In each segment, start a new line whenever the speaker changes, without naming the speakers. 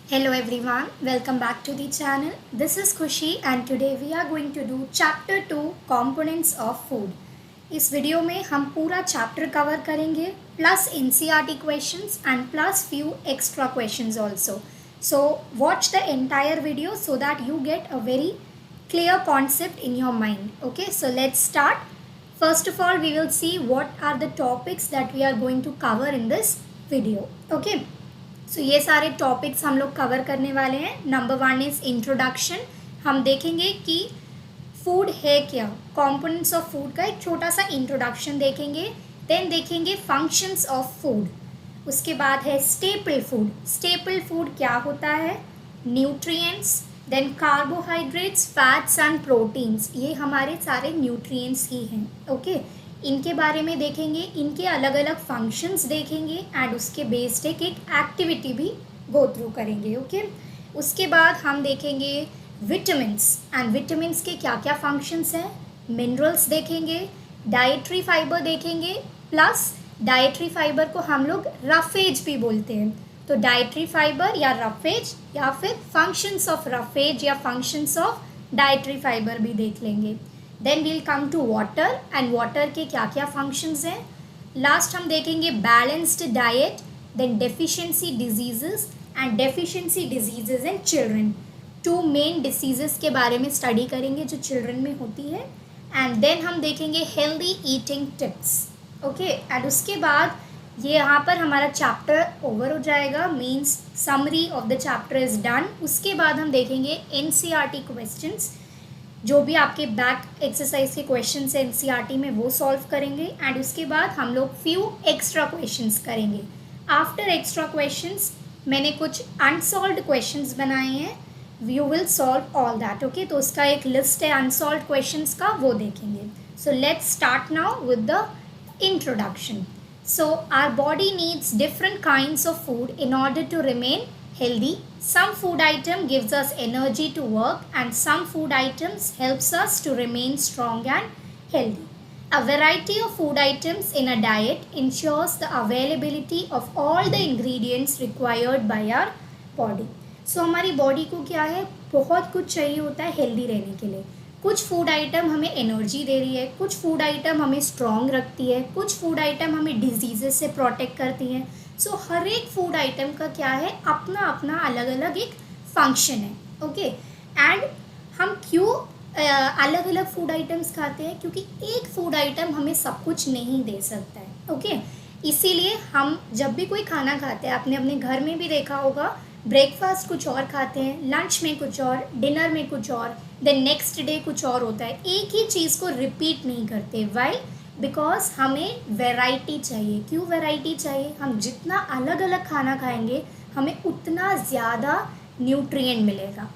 Hello everyone, welcome back to the channel. This is Khushi and today we are going to do chapter 2 components of food. इस video में हम पूरा chapter cover करेंगे plus NCERT questions and plus few extra questions also. So watch the entire video so that you get a very clear concept in your mind. Okay, so let's start. First of all, we will see what are the topics that we are going to cover in this video. Okay. सो ये सारे topics हम लोग cover करने वाले हैं. Number 1 is introduction. हम देखेंगे कि फूड है क्या, कंपोनेंट्स ऑफ फूड का एक छोटा सा इंट्रोडक्शन देखेंगे. देन देखेंगे फंक्शंस ऑफ फूड. उसके बाद है स्टेपल फूड. स्टेपल फूड क्या होता है, nutrients, then carbohydrates, fats and proteins. ये हमारे सारे न्यूट्रिएंट्स ही हैं. ओके, इनके बारे में देखेंगे, इनके अलग अलग फंक्शंस देखेंगे एंड उसके बेस्ड एक एक्टिविटी भी गो थ्रू करेंगे. ओके, उसके बाद हम देखेंगे विटामिन्स एंड विटामिन्स के क्या क्या फंक्शंस हैं. मिनरल्स देखेंगे, डाइटरी फाइबर देखेंगे. प्लस डाइटरी फाइबर को हम लोग रफेज भी बोलते हैं. तो डाइटरी फाइबर या रफेज या फिर फंक्शंस ऑफ रफेज या फंक्शंस ऑफ डाइटरी फाइबर भी देख लेंगे. Then we'll come to water and water के क्या क्या फंक्शंस हैं. लास्ट हम देखेंगे balanced diet, then deficiency diseases and deficiency diseases in children. 2 main diseases के बारे में स्टडी करेंगे जो चिल्ड्रन में होती है. एंड देन हम देखेंगे healthy eating tips. Okay, and उसके बाद ये यहाँ पर हमारा चैप्टर ओवर हो जाएगा, means summary of the chapter is done. उसके बाद हम देखेंगे एनसीईआरटी क्वेश्चंस, जो भी आपके बैक एक्सरसाइज के क्वेश्चन है एनसीईआरटी में वो सॉल्व करेंगे. एंड उसके बाद हम लोग फ्यू एक्स्ट्रा क्वेश्चंस करेंगे. आफ्टर एक्स्ट्रा क्वेश्चंस मैंने कुछ अनसॉल्व्ड क्वेश्चंस बनाए हैं, you will solve all that. Okay, तो उसका एक लिस्ट है अनसॉल्व्ड क्वेश्चंस का, वो देखेंगे. So let's start now with the introduction. So our body needs different kinds of food in order to remain healthy. Some food item gives us energy to work and some food items helps us to remain strong and healthy. A variety of food items in a diet ensures the availability of all the ingredients required by our body. So हमारी body को क्या है, बहुत कुछ चाहिए होता है healthy रहने के लिए. कुछ फूड आइटम हमें एनर्जी दे रही है, कुछ फूड आइटम हमें स्ट्रॉन्ग रखती है, कुछ फूड आइटम हमें डिजीजेस से प्रोटेक्ट करती हैं. सो हर एक फूड आइटम का क्या है, अपना अपना अलग अलग एक फंक्शन है. ओके, एंड हम क्यों अलग अलग फूड आइटम्स खाते हैं, क्योंकि एक फूड आइटम हमें सब कुछ नहीं दे सकता है. ओके, इसीलिए हम जब भी कोई खाना खाते हैं, आपने अपने घर में भी देखा होगा, ब्रेकफास्ट कुछ और खाते हैं, लंच में कुछ और, डिनर में कुछ और, देन नेक्स्ट डे कुछ और होता है. एक ही चीज़ को रिपीट नहीं करते. वाई? बिकॉज हमें वैरायटी चाहिए. क्यों वैरायटी चाहिए? हम जितना अलग अलग खाना खाएंगे हमें उतना ज़्यादा न्यूट्रिएंट मिलेगा.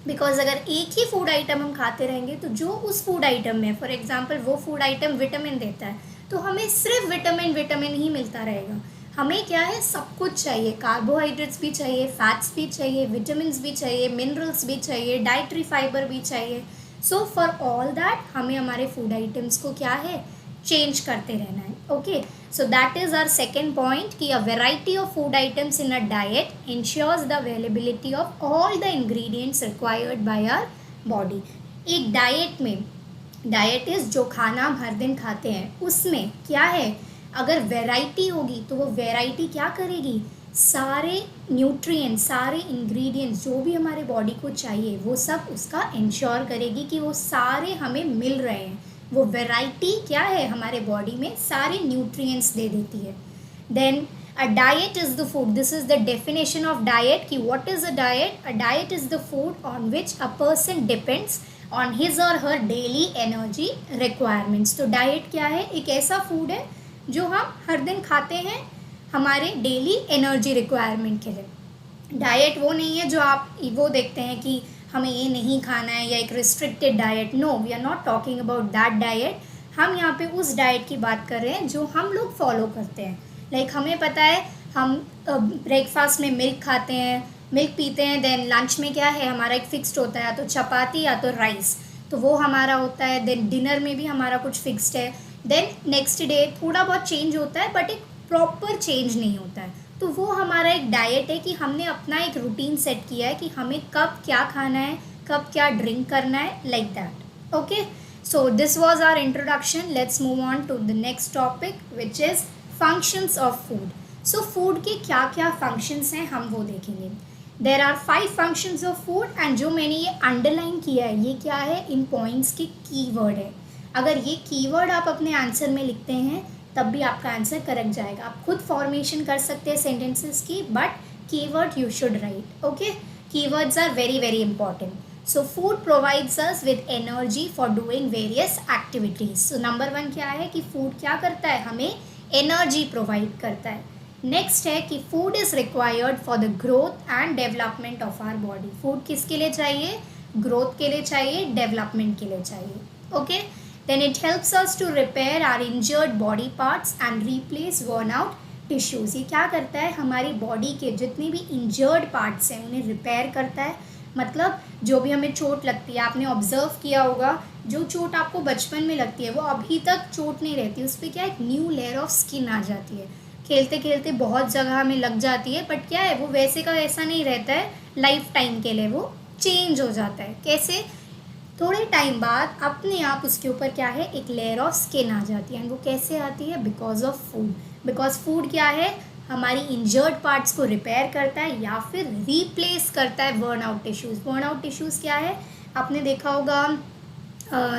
बिकॉज अगर एक ही फूड आइटम हम खाते रहेंगे तो जो उस फूड आइटम में, फॉर एग्जांपल वो फूड आइटम विटामिन देता है, तो हमें सिर्फ विटामिन ही मिलता रहेगा. हमें क्या है, सब कुछ चाहिए. कार्बोहाइड्रेट्स भी चाहिए, फैट्स भी चाहिए, विटामिन भी चाहिए, मिनरल्स भी चाहिए, डाइटरी फाइबर भी चाहिए. सो फॉर ऑल दैट हमें हमारे फूड आइटम्स को क्या है, चेंज करते रहना है. Okay, so that is our second point कि a variety of food items in a diet ensures the availability of all the ingredients required by our body. एक डाइट में, डाइट इज़ जो खाना हम हर दिन खाते हैं, उसमें क्या है, अगर वैरायटी होगी तो वो वैरायटी क्या करेगी, सारे न्यूट्रिएंट्स, सारे इंग्रेडिएंट्स जो भी हमारे बॉडी को चाहिए वो सब उसका इंश्योर करेगी कि वो सारे हमें मिल रहे हैं. वो वैरायटी क्या है, हमारे बॉडी में सारे न्यूट्रिएंट्स दे देती है. Then a diet is the food. This is the definition of diet कि what is a diet. A diet is the food on which a person depends on his और हर डेली एनर्जी रिक्वायरमेंट्स. तो diet क्या है, एक ऐसा food है जो हम हर दिन खाते हैं हमारे डेली एनर्जी रिक्वायरमेंट के लिए. डाइट वो नहीं है जो आप वो देखते हैं कि हमें ये नहीं खाना है या एक restricted diet. No, we are not talking about that diet. हम यहाँ पे उस डाइट की बात कर रहे हैं जो हम लोग फॉलो करते हैं. लाइक हमें पता है, हम ब्रेकफास्ट में मिल्क खाते हैं, मिल्क पीते हैं. देन लंच में क्या है, हमारा एक फिक्स्ड होता है, या तो चपाती या तो राइस, तो वो हमारा होता है. देन डिनर में भी हमारा कुछ फिक्स्ड है. देन नेक्स्ट डे थोड़ा बहुत चेंज होता है, बट एक प्रॉपर चेंज नहीं होता है. तो वो हमारा एक डाइट है कि हमने अपना एक रूटीन सेट किया है कि हमें कब क्या खाना है, कब क्या ड्रिंक करना है, like that. Okay, so this was our introduction. Let's move on to the next topic which is functions of food. So food के क्या क्या फंक्शंस हैं हम वो देखेंगे. There are 5 functions of food and जो मैंने ये अंडरलाइन किया है ये क्या है, इन पॉइंट्स के कीवर्ड है. अगर ये कीवर्ड आप अपने आंसर में लिखते हैं तब भी आपका आंसर करेक्ट जाएगा. आप खुद फॉर्मेशन कर सकते हैं सेंटेंसेस की, but keyword you should write. Okay, keywords are very very important. So food provides us with energy for doing various activities. So number 1 क्या है कि फूड क्या करता है, हमें एनर्जी प्रोवाइड करता है. नेक्स्ट है कि food is required for the growth and development of our body. Food किसके लिए चाहिए, ग्रोथ के लिए चाहिए, डेवलपमेंट के लिए चाहिए. Okay, then it helps us to repair our injured body parts and replace worn out tissues. ये क्या करता है, हमारी बॉडी के जितने भी इंजर्ड पार्ट्स हैं उन्हें रिपेयर करता है. मतलब जो भी हमें चोट लगती है, आपने ऑब्जर्व किया होगा जो चोट आपको बचपन में लगती है वो अभी तक चोट नहीं रहती, उस पर क्या एक न्यू लेयर ऑफ स्किन आ जाती है. खेलते खेलते बहुत जगह हमें लग जाती है, बट क्या है वो वैसे का वैसा नहीं रहता है, लाइफ टाइम के लिए वो चेंज हो जाता है. कैसे, थोड़े टाइम बाद अपने आप उसके ऊपर क्या है, एक लेयर ऑफ स्किन आ जाती है. एंड वो कैसे आती है, because of food. Because food क्या है, हमारी इंजर्ड पार्ट्स को रिपेयर करता है या फिर रिप्लेस करता है वर्न आउट टिश्यूज़. वर्न आउट टिश्यूज़ क्या है, आपने देखा होगा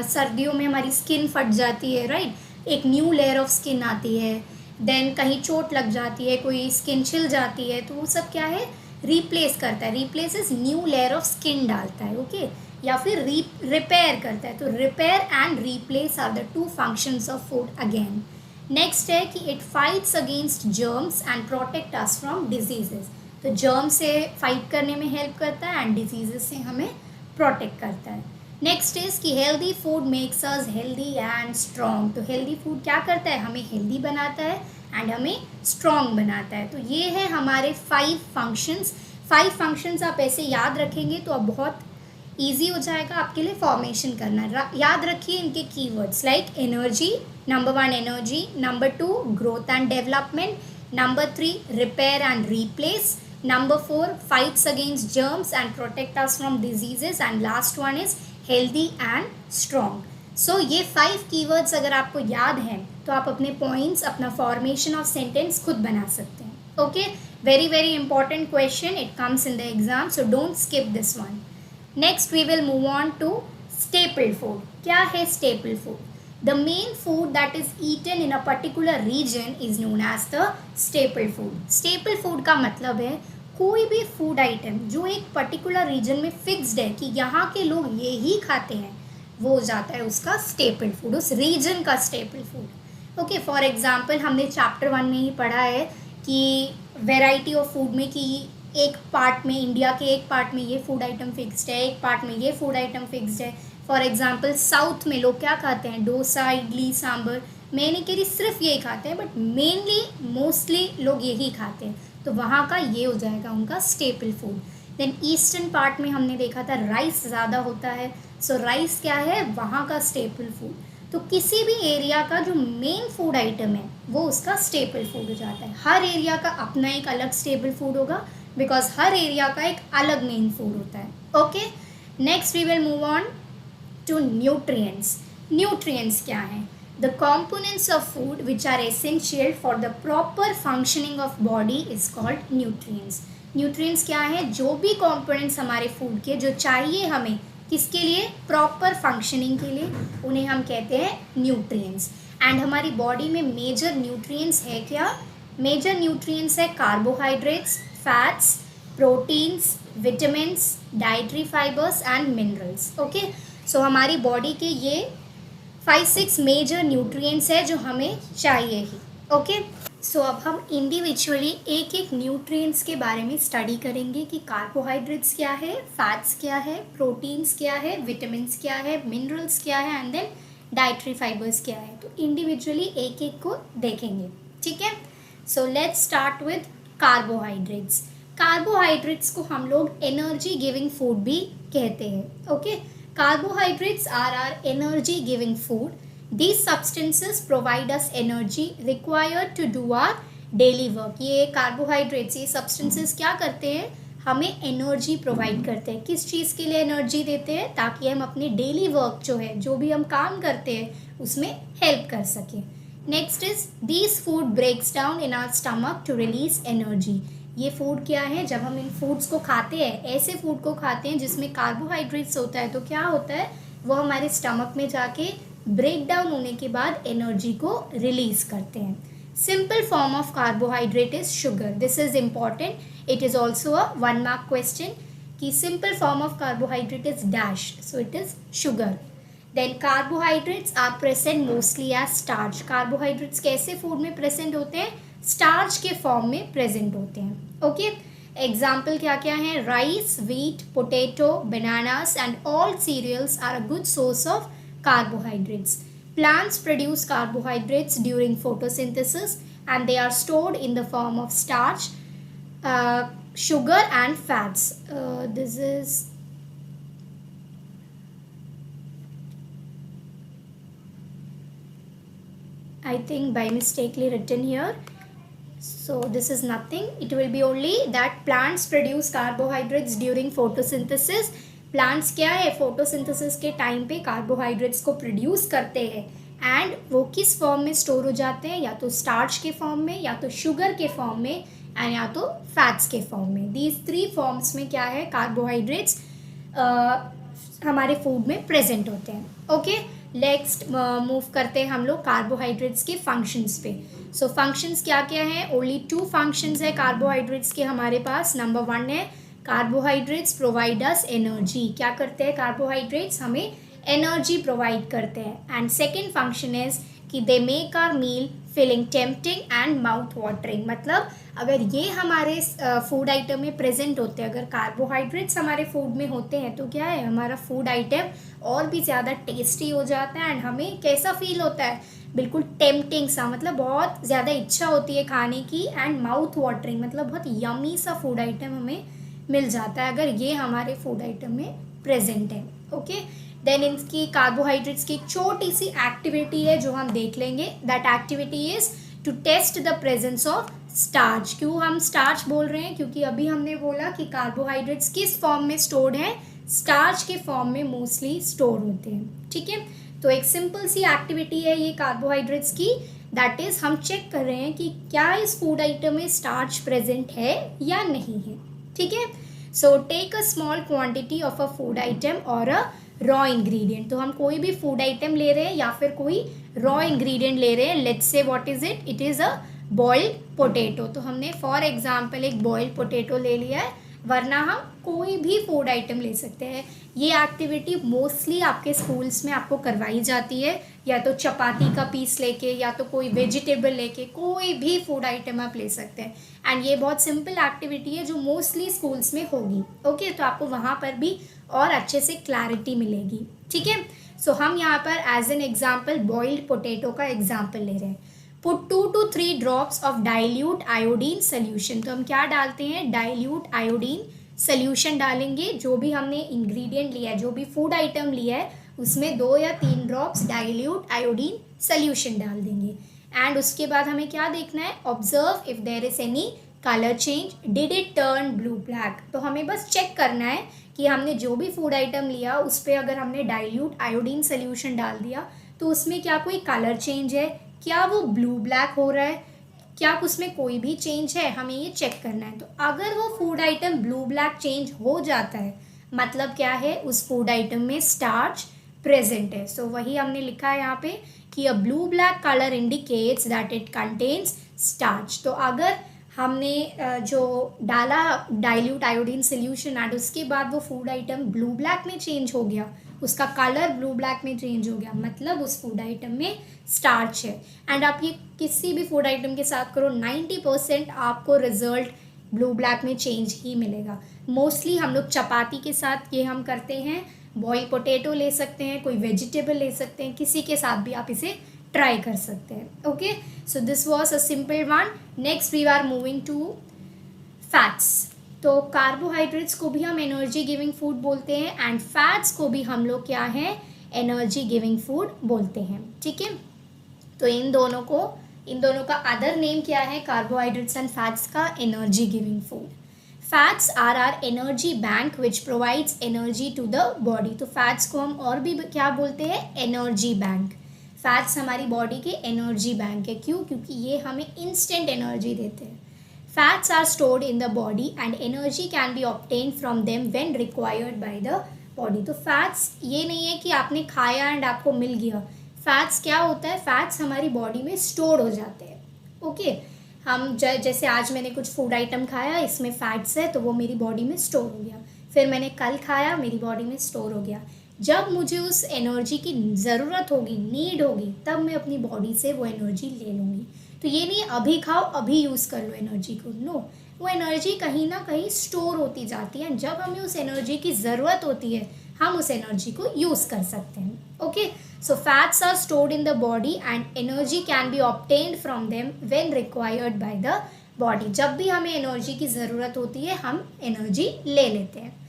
सर्दियों में हमारी स्किन फट जाती है, राइट, एक न्यू लेयर ऑफ स्किन आती है. देन कहीं चोट लग जाती है, कोई स्किन छिल जाती है, तो वो सब क्या है, रिप्लेस करता है. Replace is new layer of skin डालता है. ओके, या फिर रिपेयर करता है. तो repair and replace are the 2 functions of food again. Next है कि it fights against germs and protect us from diseases. तो जर्म से फाइट करने में हेल्प करता है एंड डिजीजेस से हमें प्रोटेक्ट करता है. नेक्स्ट इज कि healthy food makes us healthy and strong. तो हेल्दी फूड क्या करता है, हमें हेल्दी बनाता है एंड हमें स्ट्रॉन्ग बनाता है. तो ये है हमारे 5 फंक्शंस. 5 फंक्शंस आप ऐसे याद रखेंगे तो अब बहुत ईजी हो जाएगा आपके लिए फॉर्मेशन करना. याद रखिए इनके keywords like energy, number 1 energy, number 2 growth and development, number 3 repair and replace, number 4 fights against germs and protect us from diseases, and last one is healthy and strong. So ये 5 keywords अगर आपको याद हैं तो आप अपने points, अपना formation of sentence खुद बना सकते हैं. Okay, very very important question, it comes in the exam, so don't skip this one. Next we will move on to staple food. क्या है staple food? The main food that is eaten in a particular region is known as the staple food. Staple food का मतलब है कोई भी food item जो एक particular reason में फिक्स्ड है कि यहाँ के लोग ये ही खाते हैं, वो हो जाता है उसका स्टेपल फूड, उस रीजन का staple food. Okay, for example हमने चैप्टर 1 में ही पढ़ा है कि वेराइटी ऑफ फूड में कि एक पार्ट में, इंडिया के एक पार्ट में ये फूड आइटम फिक्स्ड है, एक पार्ट में ये फूड आइटम फिक्स्ड है. फॉर एग्जांपल साउथ में लोग क्या खाते हैं, डोसा, इडली, सांभर. मैं नहीं कह रही सिर्फ यही खाते हैं, बट मेनली मोस्टली लोग यही खाते हैं, तो वहाँ का ये हो जाएगा उनका staple food. Then eastern part में हमने देखा था राइस ज़्यादा होता है, सो राइस क्या है, वहाँ का स्टेपल फूड. तो किसी भी एरिया का जो मेन फूड आइटम है वो उसका स्टेपल फूड हो जाता है. हर एरिया का अपना एक अलग स्टेपल फूड होगा, बिकॉज हर एरिया का एक अलग मेन फूड होता है. Okay, next we will move on to nutrients. Nutrients क्या हैं, the components of food which are essential for the proper functioning of body is called nutrients. Nutrients क्या है, जो भी कॉम्पोनेंट्स हमारे फूड के जो चाहिए हमें किसके लिए, प्रॉपर फंक्शनिंग के लिए, उन्हें हम कहते हैं न्यूट्रिएंट्स. एंड हमारी बॉडी में मेजर न्यूट्रिएंट्स है क्या, मेजर न्यूट्रिएंट्स है carbohydrates, fats, proteins, vitamins, dietary fibres and minerals. Okay, so हमारी बॉडी के ये 5-6 मेजर न्यूट्रिएंट्स है जो हमें चाहिए ही. ओके, सो अब हम इंडिविजुअली एक एक न्यूट्रिएंट्स के बारे में स्टडी करेंगे कि कार्बोहाइड्रेट्स क्या है, फैट्स क्या है, प्रोटीन्स क्या है, विटामिन्स क्या है, मिनरल्स क्या है एंड देन डाइटरी फाइबर्स क्या है. तो इंडिविजुअली एक एक को देखेंगे, ठीक है. So let's start with carbohydrates. Carbohydrates को हम लोग एनर्जी गिविंग फूड भी कहते हैं. Okay, carbohydrates are are energy giving food. These substances provide us energy required to do our daily work. ये कार्बोहाइड्रेट्स, ये सब्सटेंसेस क्या करते हैं, हमें एनर्जी प्रोवाइड करते हैं। किस चीज़ के लिए एनर्जी देते हैं, ताकि हम अपने डेली वर्क जो है, जो भी हम काम करते हैं उसमें हेल्प कर सकें। Next is these food breaks down in our stomach to release energy. ये फूड क्या है, जब हम इन फूड्स को खाते हैं, ऐसे फूड को खाते हैं जिसमें कार्बोहाइड्रेट्स होता है, तो क्या होता है, वो हमारे स्टमक में जाके ब्रेक डाउन होने के बाद एनर्जी को रिलीज करते हैं। Simple form of carbohydrate is sugar. This is important, it is also a 1 mark question कि simple form of carbohydrate is dash, so it is sugar. Then carbohydrates are present mostly as starch. Carbohydrates कैसे food में present होते हैं, starch के form में present होते हैं। Okay, example क्या क्या है, rice, wheat, potato, bananas and all cereals are a good source of carbohydrates. Plants produce carbohydrates during photosynthesis and they are stored in the form of starch, sugar and fats. This is I think by mistakenly written here. So this is nothing. It will be only that plants produce carbohydrates during photosynthesis. Plants क्या है, photosynthesis के time पे carbohydrates को produce करते हैं and वो किस form में स्टोर हो जाते हैं, या तो स्टार्च के फॉर्म में, या तो शुगर के फॉर्म में एंड या तो फैट्स के फॉर्म में। दीज 3 फॉर्म्स में क्या है, कार्बोहाइड्रेट्स हमारे फूड में प्रेजेंट होते हैं। ओके, नेक्स्ट मूव करते हैं हम लोग कार्बोहाइड्रेट्स के फंक्शंस पे। सो फंक्शंस क्या क्या हैं, ओनली 2 फंक्शंस है कार्बोहाइड्रेट्स के हमारे पास। नंबर 1 है कार्बोहाइड्रेट्स प्रोवाइड अस एनर्जी। क्या करते हैं कार्बोहाइड्रेट्स, हमें एनर्जी प्रोवाइड करते हैं। एंड सेकेंड फंक्शन इज कि they make our meal feeling tempting and mouth watering. मतलब अगर ये हमारे फूड आइटम में प्रेजेंट होते हैं, अगर कार्बोहाइड्रेट्स हमारे फूड में होते हैं, तो क्या है, हमारा फूड आइटम और भी ज़्यादा टेस्टी हो जाता है एंड हमें कैसा फील होता है, बिल्कुल टेम्पटिंग सा, मतलब बहुत ज़्यादा इच्छा होती है खाने की, एंड माउथ वाटरिंग मतलब बहुत यमी सा फूड आइटम हमें मिल जाता है अगर ये हमारे फूड आइटम में प्रेजेंट है। ओके, देन इनकी कार्बोहाइड्रेट्स की एक छोटी सी एक्टिविटी है जो हम देख लेंगे। That activity is to test the presence of starch. क्यों हम स्टार्च बोल रहे हैं, क्योंकि अभी हमने बोला कि कार्बोहाइड्रेट्स किस फॉर्म में स्टोर्ड है, स्टार्च के फॉर्म में मोस्टली स्टोर होते हैं। ठीक है, तो एक सिंपल सी एक्टिविटी है ये कार्बोहाइड्रेट्स की, दैट इज हम चेक कर रहे हैं कि क्या इस फूड आइटम में स्टार्च प्रेजेंट है या नहीं है। ठीक है, so take a small quantity of a food item और अ रॉ इंग्रेडिएंट। तो हम कोई भी फूड आइटम ले रहे हैं या फिर कोई रॉ इंग्रेडिएंट ले रहे हैं। Let's say what is it, it is a boiled potato. तो हमने फॉर एग्जांपल एक बॉइल्ड पोटैटो ले लिया है, वरना हम कोई भी फूड आइटम ले सकते हैं। ये एक्टिविटी मोस्टली आपके स्कूल्स में आपको करवाई जाती है, या तो चपाती का पीस लेके, या तो कोई वेजिटेबल लेके, कोई भी फूड आइटम आप ले सकते हैं। एंड ये बहुत सिंपल एक्टिविटी है जो मोस्टली स्कूल्स में होगी। ओके, तो आपको वहाँ पर भी और अच्छे से क्लैरिटी मिलेगी। ठीक है, सो हम यहाँ पर as an example boiled potato का एग्जाम्पल ले रहे हैं। Put 2 to 3 drops of dilute iodine solution. तो हम क्या डालते हैं, डाइल्यूट आयोडीन सोल्यूशन डालेंगे। जो भी हमने इंग्रेडिएंट लिया है, जो भी फूड आइटम लिया है, उसमें 2 या 3 ड्रॉप्स डाइल्यूट आयोडीन सोल्यूशन डाल देंगे। एंड उसके बाद हमें क्या देखना है, observe if there is any colour change, did it turn blue black. तो हमें बस चेक करना है कि हमने जो भी फूड आइटम लिया उस पर अगर हमने डाइल्यूट आयोडीन सोल्यूशन डाल दिया तो उसमें क्या कोई कलर चेंज है, क्या वो ब्लू ब्लैक हो रहा है, क्या उसमें कोई भी चेंज है, हमें ये चेक करना है। तो अगर वो food item blue black change हो जाता है, मतलब क्या है, उस फूड आइटम में स्टार्च प्रेजेंट है। सो वही हमने लिखा है यहाँ पे कि a blue black colour indicates that it contains starch. तो अगर हमने जो डाला डाइल्यूट आयोडीन सोल्यूशन एंड उसके बाद वो फूड आइटम ब्लू ब्लैक में चेंज हो गया, उसका कलर ब्लू ब्लैक में चेंज हो गया, मतलब उस फूड आइटम में स्टार्च है। एंड आप ये किसी भी फूड आइटम के साथ करो, 90% आपको रिजल्ट ब्लू ब्लैक में चेंज ही मिलेगा। मोस्टली हम लोग चपाती के साथ ये हम करते हैं, बॉइल्ड पोटैटो ले सकते हैं, कोई वेजिटेबल ले सकते हैं, किसी के साथ भी आप इसे ट्राई कर सकते हैं। Okay, so this was a simple one. Next we are moving to fats. तो कार्बोहाइड्रेट्स को भी हम एनर्जी गिविंग फूड बोलते हैं एंड फैट्स को भी हम लोग क्या है, एनर्जी गिविंग फूड बोलते हैं। ठीक है, तो इन दोनों को इन दोनों का अदर नेम क्या है? कार्बोहाइड्रेट्स एंड फैट्स का energy giving food. Fats are are energy bank which provides energy to the body. तो फैट्स को हम और भी क्या बोलते हैं? Energy bank. फैट्स हमारी बॉडी के एनर्जी बैंक है। क्यों? क्योंकि ये हमें इंस्टेंट एनर्जी देते हैं। Fats are stored in the body and energy can be obtain from them when required by the body. तो फैट्स ये नहीं है कि आपने खाया एंड आपको मिल गया। फैट्स क्या होता है? फैट्स हमारी बॉडी में स्टोर हो जाते हैं। ओके, हम जैसे आज मैंने कुछ फूड आइटम खाया, इसमें फैट्स है तो वो मेरी बॉडी में स्टोर हो गया। फिर मैंने कल खाया, मेरी बॉडी में स्टोर हो गया। जब मुझे उस एनर्जी की ज़रूरत होगी, नीड होगी, तब मैं अपनी बॉडी से वो एनर्जी ले लूँगी। तो ये नहीं अभी खाओ अभी यूज़ कर लो एनर्जी को, नो। वो एनर्जी कहीं ना कहीं स्टोर होती जाती है। जब हमें उस एनर्जी की ज़रूरत होती है, हम उस एनर्जी को यूज़ कर सकते हैं। Okay, so fats are stored in the body and energy can be obtained from them when required by the body. जब भी हमें एनर्जी की ज़रूरत होती है, हम एनर्जी ले लेते हैं।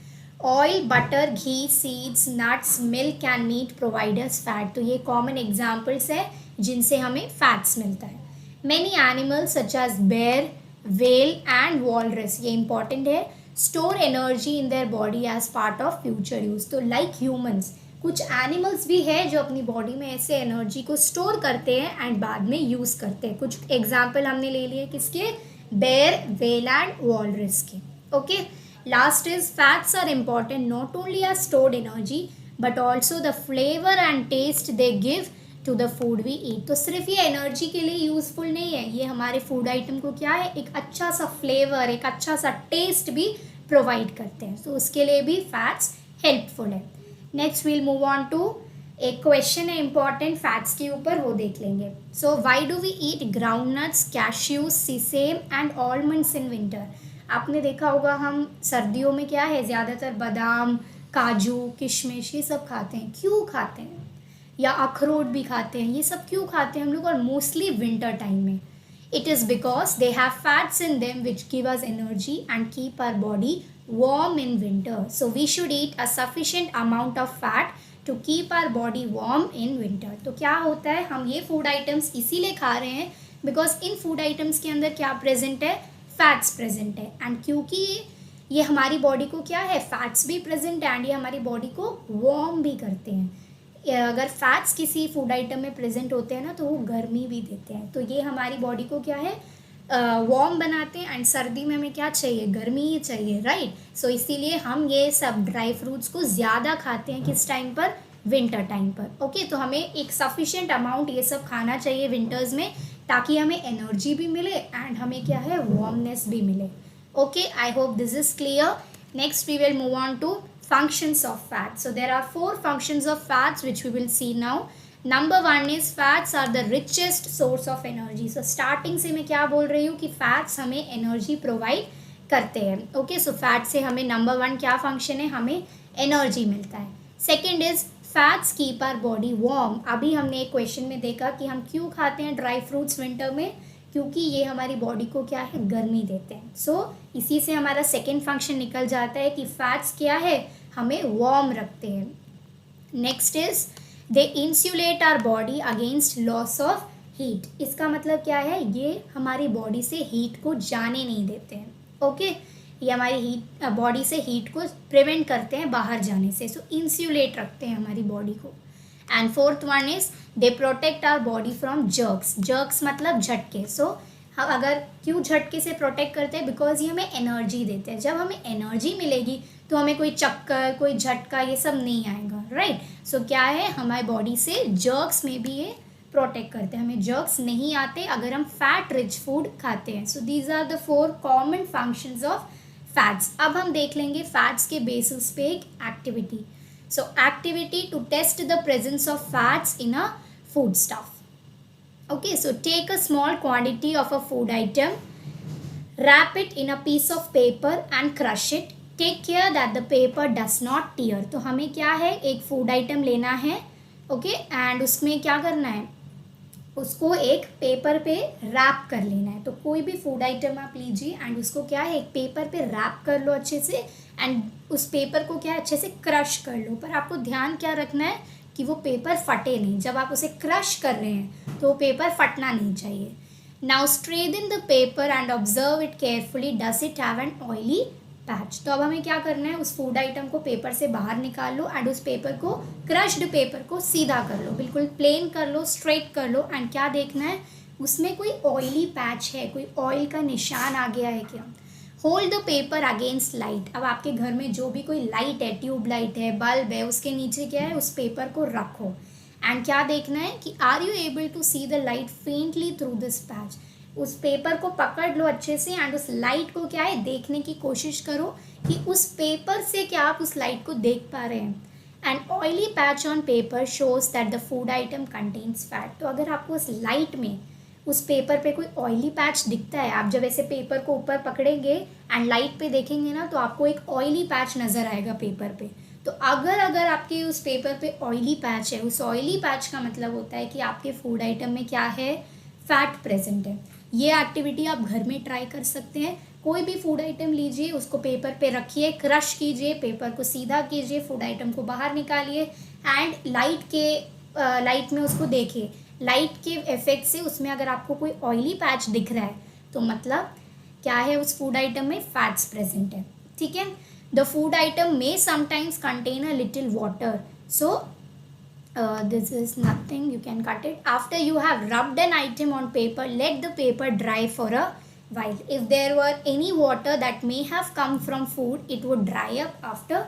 Oil, butter, ghee, seeds, nuts, milk and meat provide us fat. तो ये कॉमन एग्जाम्पल्स है जिनसे हमें फैट्स मिलता है। Many animals such as bear, whale and walrus, ये इंपॉर्टेंट है, store energy in their body as part of future use. तो लाइक ह्यूमंस, कुछ एनिमल्स भी है जो अपनी बॉडी में ऐसे एनर्जी को स्टोर करते हैं एंड बाद में यूज़ करते हैं। कुछ एग्जाम्पल हमने ले लिए किसके? बेयर, व्हेल एंड वॉलरस के। Okay, last is fats are important not only as stored energy but also the flavour and taste they give to the food we eat. तो सिर्फ ये एनर्जी के लिए यूज़फुल नहीं है, ये हमारे फूड आइटम को क्या है? एक अच्छा सा फ्लेवर, एक अच्छा सा टेस्ट भी प्रोवाइड करते हैं। तो उसके लिए भी फैट्स हेल्पफुल है। Next we'll move on to एक क्वेश्चन है इंपॉर्टेंट फैट्स के ऊपर, वो देख लेंगे। So why do we eat ground nuts, cashews, sesame and almonds in winter? आपने देखा होगा हम सर्दियों में क्या है, ज़्यादातर बादाम, काजू, किशमिश ये सब खाते हैं। क्यों खाते हैं? या अखरोट भी खाते हैं। ये सब क्यों खाते हैं हम लोग? और मोस्टली विंटर टाइम में। It is because they have fats in them which give us energy and keep our body warm in winter. So we should eat a sufficient amount of fat to keep our body warm in winter. तो क्या होता है, हम ये food items इसीलिए खा रहे हैं बिकॉज इन फूड आइटम्स के अंदर क्या प्रेजेंट है? फैट्स प्रेजेंट है। एंड क्योंकि ये हमारी बॉडी को क्या है, फैट्स भी प्रेजेंट है एंड ये हमारी बॉडी को वार्म भी करते हैं। अगर फैट्स किसी फूड आइटम में प्रेजेंट होते हैं ना, तो वो गर्मी भी देते हैं। तो ये हमारी बॉडी को क्या है, वार्म बनाते हैं। एंड सर्दी में हमें क्या चाहिए? गर्मी ही चाहिए, राइट। सो इसीलिए हम ये सब ड्राई फ्रूट्स को ज़्यादा खाते हैं। किस टाइम पर? विंटर टाइम पर। ओके, तो हमें एक सफिशिएंट अमाउंट ये सब खाना चाहिए विंटर्स में, ताकि हमें एनर्जी भी मिले एंड हमें क्या है, वार्मनेस भी मिले। Okay, I hope this is clear. Next we will move on to functions of fat. So there are 4 functions of fats which we will see now. Number 1 is fats are the richest source of energy. So starting से मैं क्या बोल रही हूँ कि fats हमें energy provide करते हैं। ओके, सो फैट से हमें नंबर 1 क्या फंक्शन है? हमें एनर्जी मिलता है। Second is fats keep our body warm. अभी हमने एक क्वेश्चन में देखा कि हम क्यों खाते हैं ड्राई फ्रूट्स विंटर में, क्योंकि ये हमारी बॉडी को क्या है, गर्मी देते हैं। सो इसी से हमारा सेकेंड फंक्शन निकल जाता है कि फैट्स क्या है, हमें वार्म रखते हैं। Next is they insulate our body against loss of heat. इसका मतलब क्या है, ये हमारी बॉडी से हीट को जाने नहीं देते हैं। ओके, ये हमारी हीट बॉडी से हीट को प्रिवेंट करते हैं बाहर जाने से। सो इंसुलेट रखते हैं हमारी बॉडी को। And fourth one is they protect our body from jerks. Jerks मतलब झटके। सो हम अगर क्यों झटके से प्रोटेक्ट करते हैं, बिकॉज ये हमें एनर्जी देते हैं। जब हमें एनर्जी मिलेगी तो हमें कोई चक्कर, कोई झटका ये सब नहीं आएगा, राइट। सो क्या है, हमारी बॉडी से जर्क्स में भी ये प्रोटेक्ट करते हैं। हमें जर्क्स नहीं आते अगर हम फैट रिच फूड खाते हैं। So these are the 4 common functions of fats. अब हम देख लेंगे फैट्स के बेसिस पे एक activity. So activity to test the presence of fats in a food stuff. Okay, so take a small quantity of a food item, wrap it in a piece of paper and crush it. Take care that the paper does not tear. तो हमें क्या है, एक food item लेना है, okay, and उसमें क्या करना है, उसको एक पेपर पे रैप कर लेना है। तो कोई भी फूड आइटम आप लीजिए एंड उसको क्या है, एक पेपर पे रैप कर लो अच्छे से, एंड उस पेपर को क्या है, अच्छे से क्रश कर लो। पर आपको ध्यान क्या रखना है कि वो पेपर फटे नहीं। जब आप उसे क्रश कर रहे हैं तो वो पेपर फटना नहीं चाहिए। Now straighten the paper and observe it carefully, does it have an oily patch. तो अब हमें क्या करना है, उस फूड आइटम को पेपर से बाहर निकाल लो एंड उस पेपर को, क्रश्ड पेपर को सीधा कर लो, बिल्कुल प्लेन कर लो, स्ट्रेट कर लो एंड क्या देखना है, उसमें कोई ऑयली पैच है, कोई ऑयल का निशान आ गया है क्या। Hold the paper against light. अब आपके घर में जो भी कोई लाइट है, ट्यूब लाइट है, बल्ब है, उसके नीचे क्या है, उस पेपर को रखो एंड क्या देखना है कि are you able to see the light faintly through this patch. उस पेपर को पकड़ लो अच्छे से एंड उस लाइट को क्या है, देखने की कोशिश करो कि उस पेपर से क्या आप उस लाइट को देख पा रहे हैं। And oily patch on paper shows that the food item contains fat. तो अगर आपको उस लाइट में, उस पेपर पे कोई ऑयली पैच दिखता है, आप जब ऐसे पेपर को ऊपर पकड़ेंगे एंड लाइट पे देखेंगे ना, तो आपको एक ऑयली पैच नज़र आएगा पेपर पे। तो अगर आपके उस पेपर पे ऑयली पैच है, उस ऑयली पैच का मतलब होता है कि आपके फूड आइटम में क्या है, फैट प्रेजेंट है। ये एक्टिविटी आप घर में ट्राई कर सकते हैं। कोई भी फूड आइटम लीजिए, उसको पेपर पे रखिए, क्रश कीजिए, पेपर को सीधा कीजिए, फूड आइटम को बाहर निकालिए एंड लाइट में उसको देखिए। लाइट के इफेक्ट से उसमें अगर आपको कोई ऑयली पैच दिख रहा है तो मतलब क्या है, उस फूड आइटम में फैट्स प्रेजेंट है। ठीक है। The food item may sometimes contain a little water, so this is nothing, you can cut it. After you have rubbed an item on paper, let the paper dry for a while. If there were any water that may have come from food, it would dry up after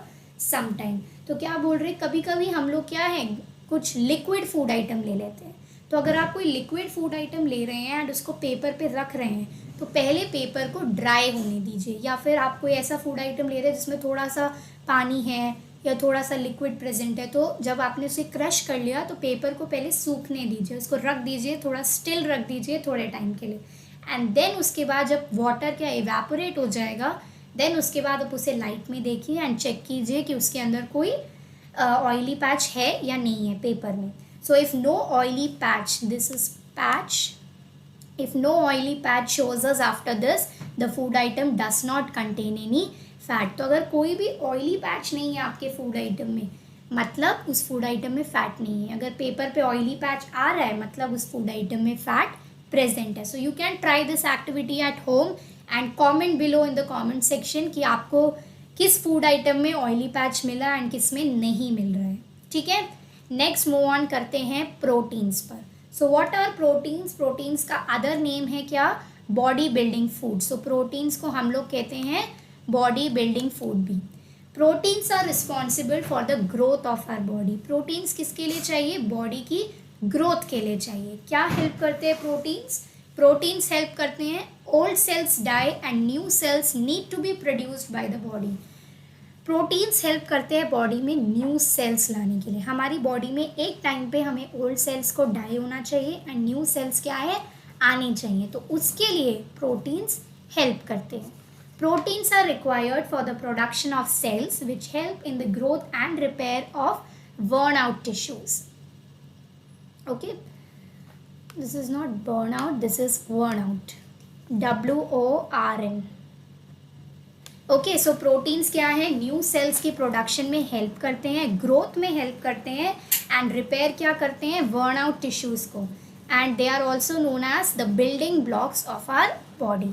some time. तो क्या बोल रहे, कभी कभी हम लोग क्या है, कुछ लिक्विड फूड आइटम ले लेते हैं। तो अगर आप कोई लिक्विड फूड आइटम ले रहे हैं एंड उसको पेपर पे रख रहे हैं, तो पहले पेपर को ड्राई होने दीजिए। या फिर आप कोई ऐसा फूड आइटम ले रहे हैं जिसमें थोड़ा सा पानी है या थोड़ा सा लिक्विड प्रेजेंट है, तो जब आपने उसे क्रश कर लिया तो पेपर को पहले सूखने दीजिए, उसको रख दीजिए, थोड़ा स्टिल रख दीजिए थोड़े टाइम के लिए एंड देन उसके बाद जब वाटर क्या इवेपोरेट हो जाएगा, देन उसके बाद आप उसे लाइट में देखिए एंड चेक कीजिए कि उसके अंदर कोई ऑयली पैच है या नहीं है पेपर में। So if no oily patch, this is patch, if no oily patch shows us after this the food item does not contain any fat. तो अगर कोई भी ऑयली पैच नहीं है आपके फूड आइटम में, मतलब उस फूड आइटम में फैट नहीं है। अगर पेपर पे ऑयली पैच आ रहा है, मतलब उस फूड आइटम में फैट प्रेजेंट है। So you can try this activity at home and comment below in the comment section कि आपको किस फूड आइटम में ऑयली पैच मिला एंड किस में नहीं मिल रहा है। ठीक है। नेक्स्ट मूव ऑन करते हैं प्रोटीन्स पर। So what are proteins? Proteins का अदर नेम है क्या, body building food. So proteins को हम लोग कहते हैं बॉडी बिल्डिंग फूड भी। Proteins are responsible for the growth of our body. Proteins किसके लिए चाहिए? बॉडी की ग्रोथ के लिए चाहिए। क्या हेल्प करते हैं प्रोटीन्स? प्रोटीन्स हेल्प करते हैं old cells die and new cells need to be produced by the body. Proteins help करते हैं बॉडी में न्यू सेल्स लाने के लिए। हमारी बॉडी में एक टाइम पे हमें ओल्ड सेल्स को डाई होना चाहिए एंड न्यू सेल्स क्या है, आनी चाहिए। तो उसके लिए प्रोटीन्स हेल्प करते हैं। Proteins are required for the production of cells which help in the growth and repair of worn out tissues. Okay, this is not burn out, this is worn out. WORN. Okay, so proteins क्या है, new sales की production में help करते हैं, growth में help करते हैं and repair क्या करते हैं, वर्न आउट टिश्यूज़ को। And they are also known as the building blocks of our body.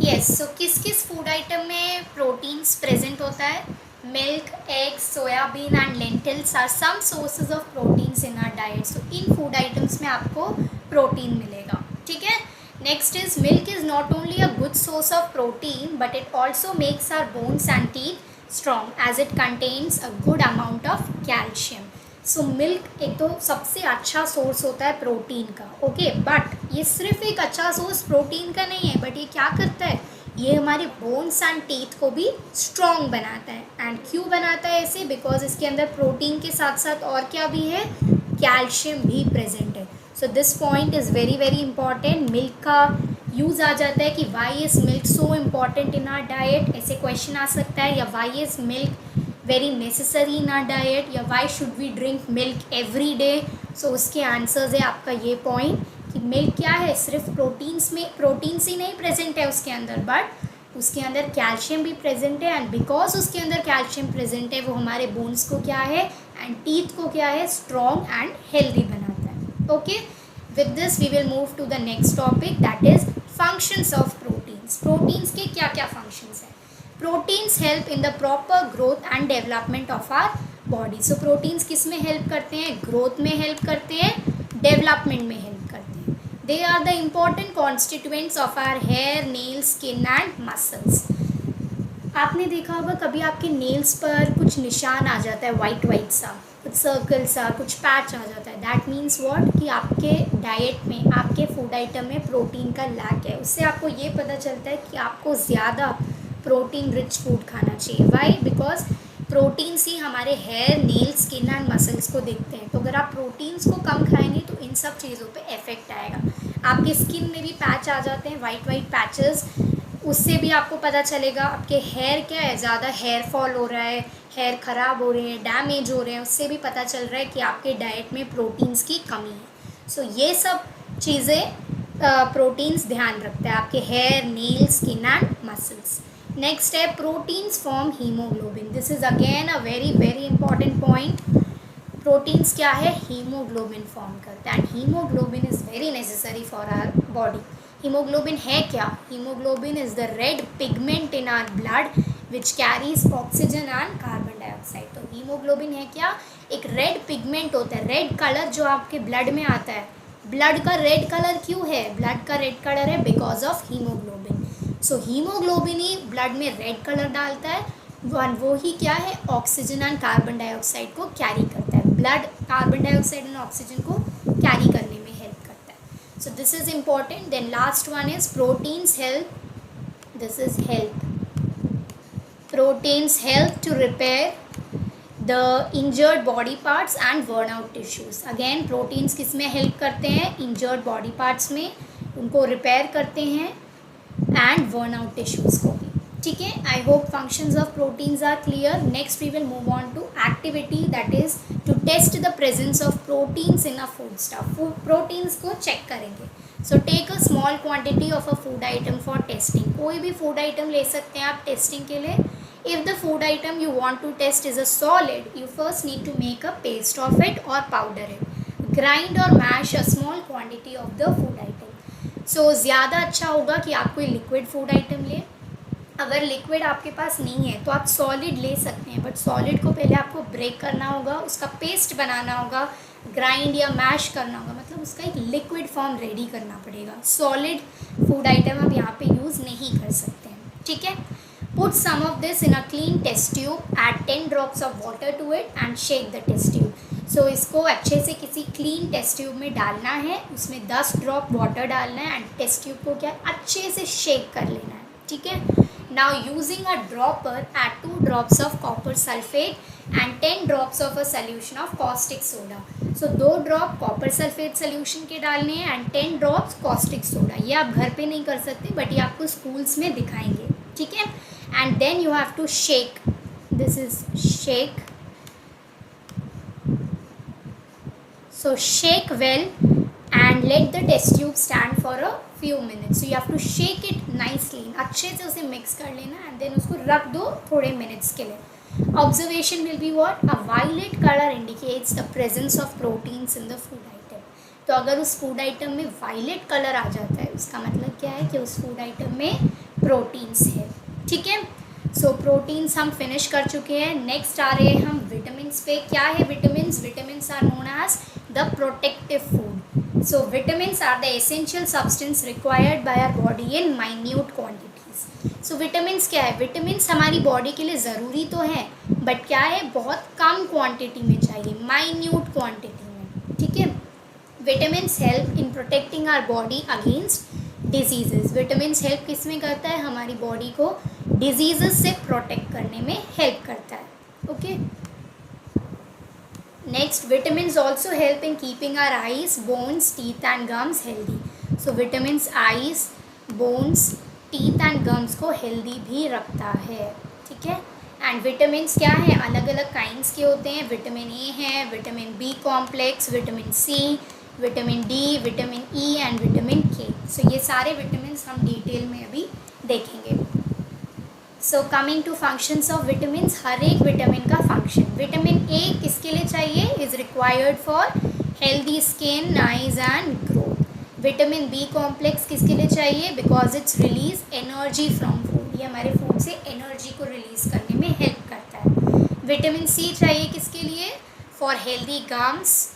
Yes, so किस किस फूड आइटम में प्रोटीन्स प्रेजेंट होता है? Milk, eggs, soybean and lentils are some sources of proteins in our diet. So इन food items में आपको protein मिलेगा। ठीक है। Next is milk is not only a good source of protein but it also makes our bones and teeth strong as it contains a good amount of calcium. So milk एक तो सबसे अच्छा source होता है protein का। Okay, but ये सिर्फ एक अच्छा सोर्स प्रोटीन का नहीं है, बट ये क्या करता है, ये हमारे बोन्स एंड टीथ को भी स्ट्रॉन्ग बनाता है। एंड क्यों बनाता है ऐसे? बिकॉज इसके अंदर प्रोटीन के साथ साथ और क्या भी है, कैल्शियम भी प्रेजेंट है। So this point is very very important. Milk का यूज़ आ जाता है कि why is milk so important in our diet, ऐसे क्वेश्चन आ सकता है। या why is milk very necessary in our diet, या why should we drink milk every day. So उसके आंसर्स है आपका ये पॉइंट कि मिल्क क्या है, सिर्फ प्रोटीन्स ही नहीं प्रेजेंट है उसके अंदर, बट उसके अंदर कैल्शियम भी प्रेजेंट है। एंड बिकॉज उसके अंदर कैल्शियम प्रेजेंट है, वो हमारे बोन्स को क्या है एंड टीथ को क्या है, स्ट्रॉन्ग एंड हेल्दी बनाता है। Okay, with this we will move to the next topic, that is functions of proteins. Proteins के क्या क्या फंक्शंस हैं? Proteins help in the proper growth and development of our body. So proteins किस में help करते हैं? Growth में help करते हैं, डेवलपमेंट में हेल्प करते हैं। They are the important constituents of our hair, nails, skin and muscles. आपने देखा होगा कभी आपके नेल्स पर कुछ निशान आ जाता है, वाइट वाइट सा, कुछ सर्कल सा, कुछ पैच आ जाता है। दैट मीन्स व्हाट, कि आपके डाइट में, आपके फूड आइटम में प्रोटीन का लैक है। उससे आपको ये पता चलता है कि आपको ज़्यादा प्रोटीन रिच फूड खाना चाहिए। वाई? बिकॉज प्रोटीन्स ही हमारे hair, nails, skin and muscles को देखते हैं। तो अगर आप प्रोटीन्स को कम खाएंगे तो इन सब चीज़ों पे इफेक्ट आएगा। आपके स्किन में भी पैच आ जाते हैं, वाइट वाइट पैचेस, उससे भी आपको पता चलेगा। आपके हेयर क्या है, ज़्यादा हेयर फॉल हो रहा है, हेयर ख़राब हो रहे हैं, डैमेज हो रहे हैं, उससे भी पता चल रहा है कि आपके डाइट में प्रोटीन्स की कमी है। सो ये सब चीज़ें प्रोटीन्स ध्यान रखता है आपके hair, nails, skin and muscles. Next है proteins form haemoglobin. This is again a very very important point. Proteins क्या है? हीमोग्लोबिन फॉर्म करता है and haemoglobin is very necessary for our body. Haemoglobin है क्या? Haemoglobin is the red pigment in our blood which carries oxygen and carbon dioxide. तो haemoglobin है क्या? एक रेड पिगमेंट होता है, रेड कलर जो आपके ब्लड में आता है। ब्लड का रेड कलर क्यों है? ब्लड का रेड कलर है because of haemoglobin. So haemoglobin ही ब्लड में रेड कलर डालता है, वो ही क्या है? ऑक्सीजन एंड कार्बन डाइऑक्साइड को कैरी करता है। Blood carbon dioxide and oxygen को कैरी करने में हेल्प करता है। So this is important. Then last one is proteins help, this is help, proteins help to repair the injured body parts and worn out tissues. Again proteins किस में help करते हैं? Injured body parts में, उनको repair करते हैं and worn out tissues को भी। ठीक है, I hope functions of proteins are clear. Next we will move on to activity, that is to test the presence of proteins in a food stuff. Proteins को check करेंगे। So take a small quantity of a food item for testing. कोई भी food item ले सकते हैं आप testing के लिए। If the food item you want to test is a solid, you first need to make a paste of it or powder it. Grind or mash a small quantity of the food item. So ज़्यादा अच्छा होगा कि आप कोई liquid food item लें। अगर liquid आपके पास नहीं है तो आप सॉलिड ले सकते हैं, बट सॉलिड को पहले आपको ब्रेक करना होगा, उसका पेस्ट बनाना होगा, ग्राइंड या मैश करना होगा, मतलब उसका एक लिक्विड फॉर्म रेडी करना पड़ेगा। सॉलिड फूड आइटम आप यहाँ पे यूज़ नहीं कर सकते हैं। ठीक है, put some of this in a clean test tube, add 10 drops of water to it and shake the test tube. So इसको अच्छे से किसी clean test tube में डालना है, उसमें 10 ड्रॉप वाटर डालना है एंड टेस्ट ट्यूब को क्या अच्छे से शेक कर लेना है। ठीक है, now using a dropper add 2 drops of copper sulfate and 10 drops of a solution of caustic soda. So 2 drop copper sulphate solution के डालने हैं एंड 10 ड्रॉप्स कॉस्टिक सोडा। ये आप घर पे नहीं कर सकते, बट ये आपको स्कूल्स में दिखाएंगे। ठीक है, and then you have to shake. This is shake. So shake well and let the test tube stand for a few minutes. So you have to shake it nicely. अच्छे से उसे mix कर लेना and then उसको रख दो थोड़े minutes के लिए। Observation will be what? A violet color indicates the presence of proteins in the food item. तो अगर उस फूड आइटम में वायलेट कलर आ जाता है, उसका मतलब क्या है कि उस फूड आइटम में प्रोटीन्स है। ठीक है, सो प्रोटीन्स हम फिनिश कर चुके हैं। नेक्स्ट आ रहे हैं हम विटामिन्स पे। क्या है vitamins? Vitamins are known as the protective food. So vitamins are the essential substance required by our body in minute quantities. So vitamins क्या है? विटामिन्स हमारी बॉडी के लिए ज़रूरी तो है, बट क्या है, बहुत कम क्वांटिटी में चाहिए, माइन्यूट क्वांटिटी में। ठीक है, vitamins help in protecting our body against diseases. Vitamins help किस में करता है? हमारी बॉडी को डिजीजेस से प्रोटेक्ट करने में हेल्प करता है। Okay, next vitamins also help in keeping our eyes, bones, teeth and gums healthy. So vitamins eyes, bones, teeth and gums को हेल्दी भी रखता है। ठीक है, एंड विटामिन्स क्या है? अलग अलग काइंड्स के होते हैं। विटामिन ए है, vitamin B complex, vitamin C, vitamin D, vitamin E and vitamin K. So ये सारे विटामिन्स हम डिटेल में अभी देखेंगे। So coming to functions of vitamins, हर एक विटामिन का फंक्शन। विटामिन ए किसके लिए चाहिए? Is required for healthy skin, eyes and growth. Vitamin B complex किसके लिए चाहिए? Because its release energy from food, ये हमारे फूड से एनर्जी को रिलीज करने में हेल्प करता है। विटामिन सी चाहिए किसके लिए? For healthy gums,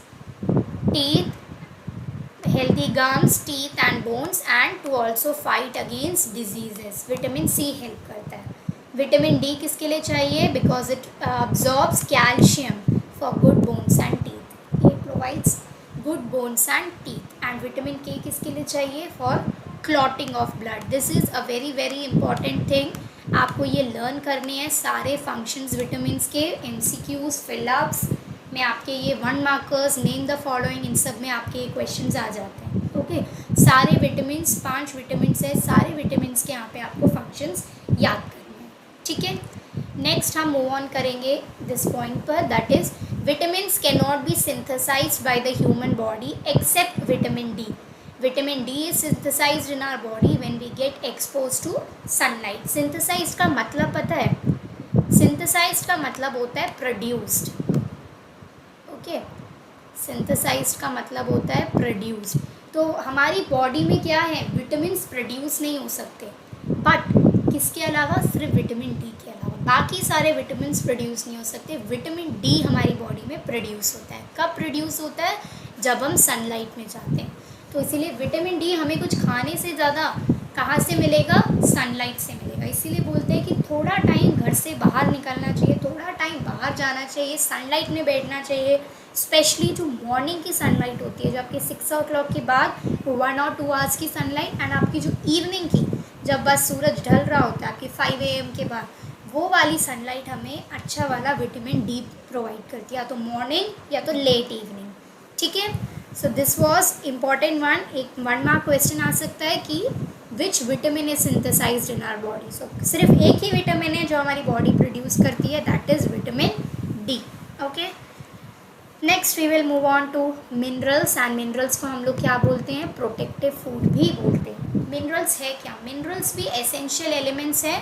teeth and bones and to also fight against diseases. Vitamin C help करता है। विटामिन डी किसके लिए चाहिए? Because it absorbs calcium for good bones and teeth, ये provides good bones and teeth. And vitamin K किसके लिए चाहिए? For clotting of blood. This is a very very important thing, आपको ये लर्न करने हैं सारे फंक्शंस विटामिन्स के। एमसीक्यूज, फिलअप्स में आपके ये 1 मार्कर्स, नेम द फॉलोइंग, इन सब में आपके ये क्वेश्चंस आ जाते हैं। ओके, सारे विटामिन्स, 5 विटामिन्स है, सारे विटामिन्स के यहाँ पे आपको फंक्शंस याद करने हैं। ठीक है, नेक्स्ट हम मूव ऑन करेंगे दिस पॉइंट पर, that is vitamins can not be synthesised by the human body except vitamin D. Vitamin D is synthesised in our body when we get expose to sunlight. Synthesised का मतलब पता है? Synthesized का मतलब होता है produced. Okay, synthesized का मतलब होता है प्रोड्यूस्ड। तो हमारी बॉडी में क्या है? विटामिन्स प्रोड्यूस नहीं हो सकते, बट किसके अलावा? सिर्फ विटामिन डी के अलावा बाकी सारे विटामिन्स प्रोड्यूस नहीं हो सकते। विटामिन डी हमारी बॉडी में प्रोड्यूस होता है। कब प्रोड्यूस होता है? जब हम सनलाइट में जाते हैं। तो इसीलिए विटामिन डी हमें कुछ खाने से ज़्यादा कहाँ से मिलेगा? सनलाइट से मिलेगा। इसीलिए बोलते हैं कि थोड़ा टाइम घर से बाहर निकलना चाहिए, थोड़ा टाइम बाहर जाना चाहिए, सनलाइट में बैठना चाहिए। स्पेशली जो मॉर्निंग की सनलाइट होती है, जो आपके 6 o'clock के बाद 1 or 2 hours की सनलाइट, एंड आपकी जो इवनिंग की, जब बस सूरज ढल रहा होता है आपकी 5 AM के बाद, वो वाली सनलाइट हमें अच्छा वाला विटामिन डी प्रोवाइड करती है, या तो मॉर्निंग या तो लेट इवनिंग। ठीक है, so this was important one. एक 1 mark क्वेश्चन आ सकता है कि which vitamin is synthesised in our body. So सिर्फ एक ही विटामिन है जो हमारी बॉडी प्रोड्यूस करती है, that is vitamin D. Okay, next we will move on to minerals. And minerals को हम लोग क्या बोलते हैं? प्रोटेक्टिव फूड भी बोलते हैं। मिनरल्स है क्या? मिनरल्स भी एसेंशियल एलिमेंट्स हैं,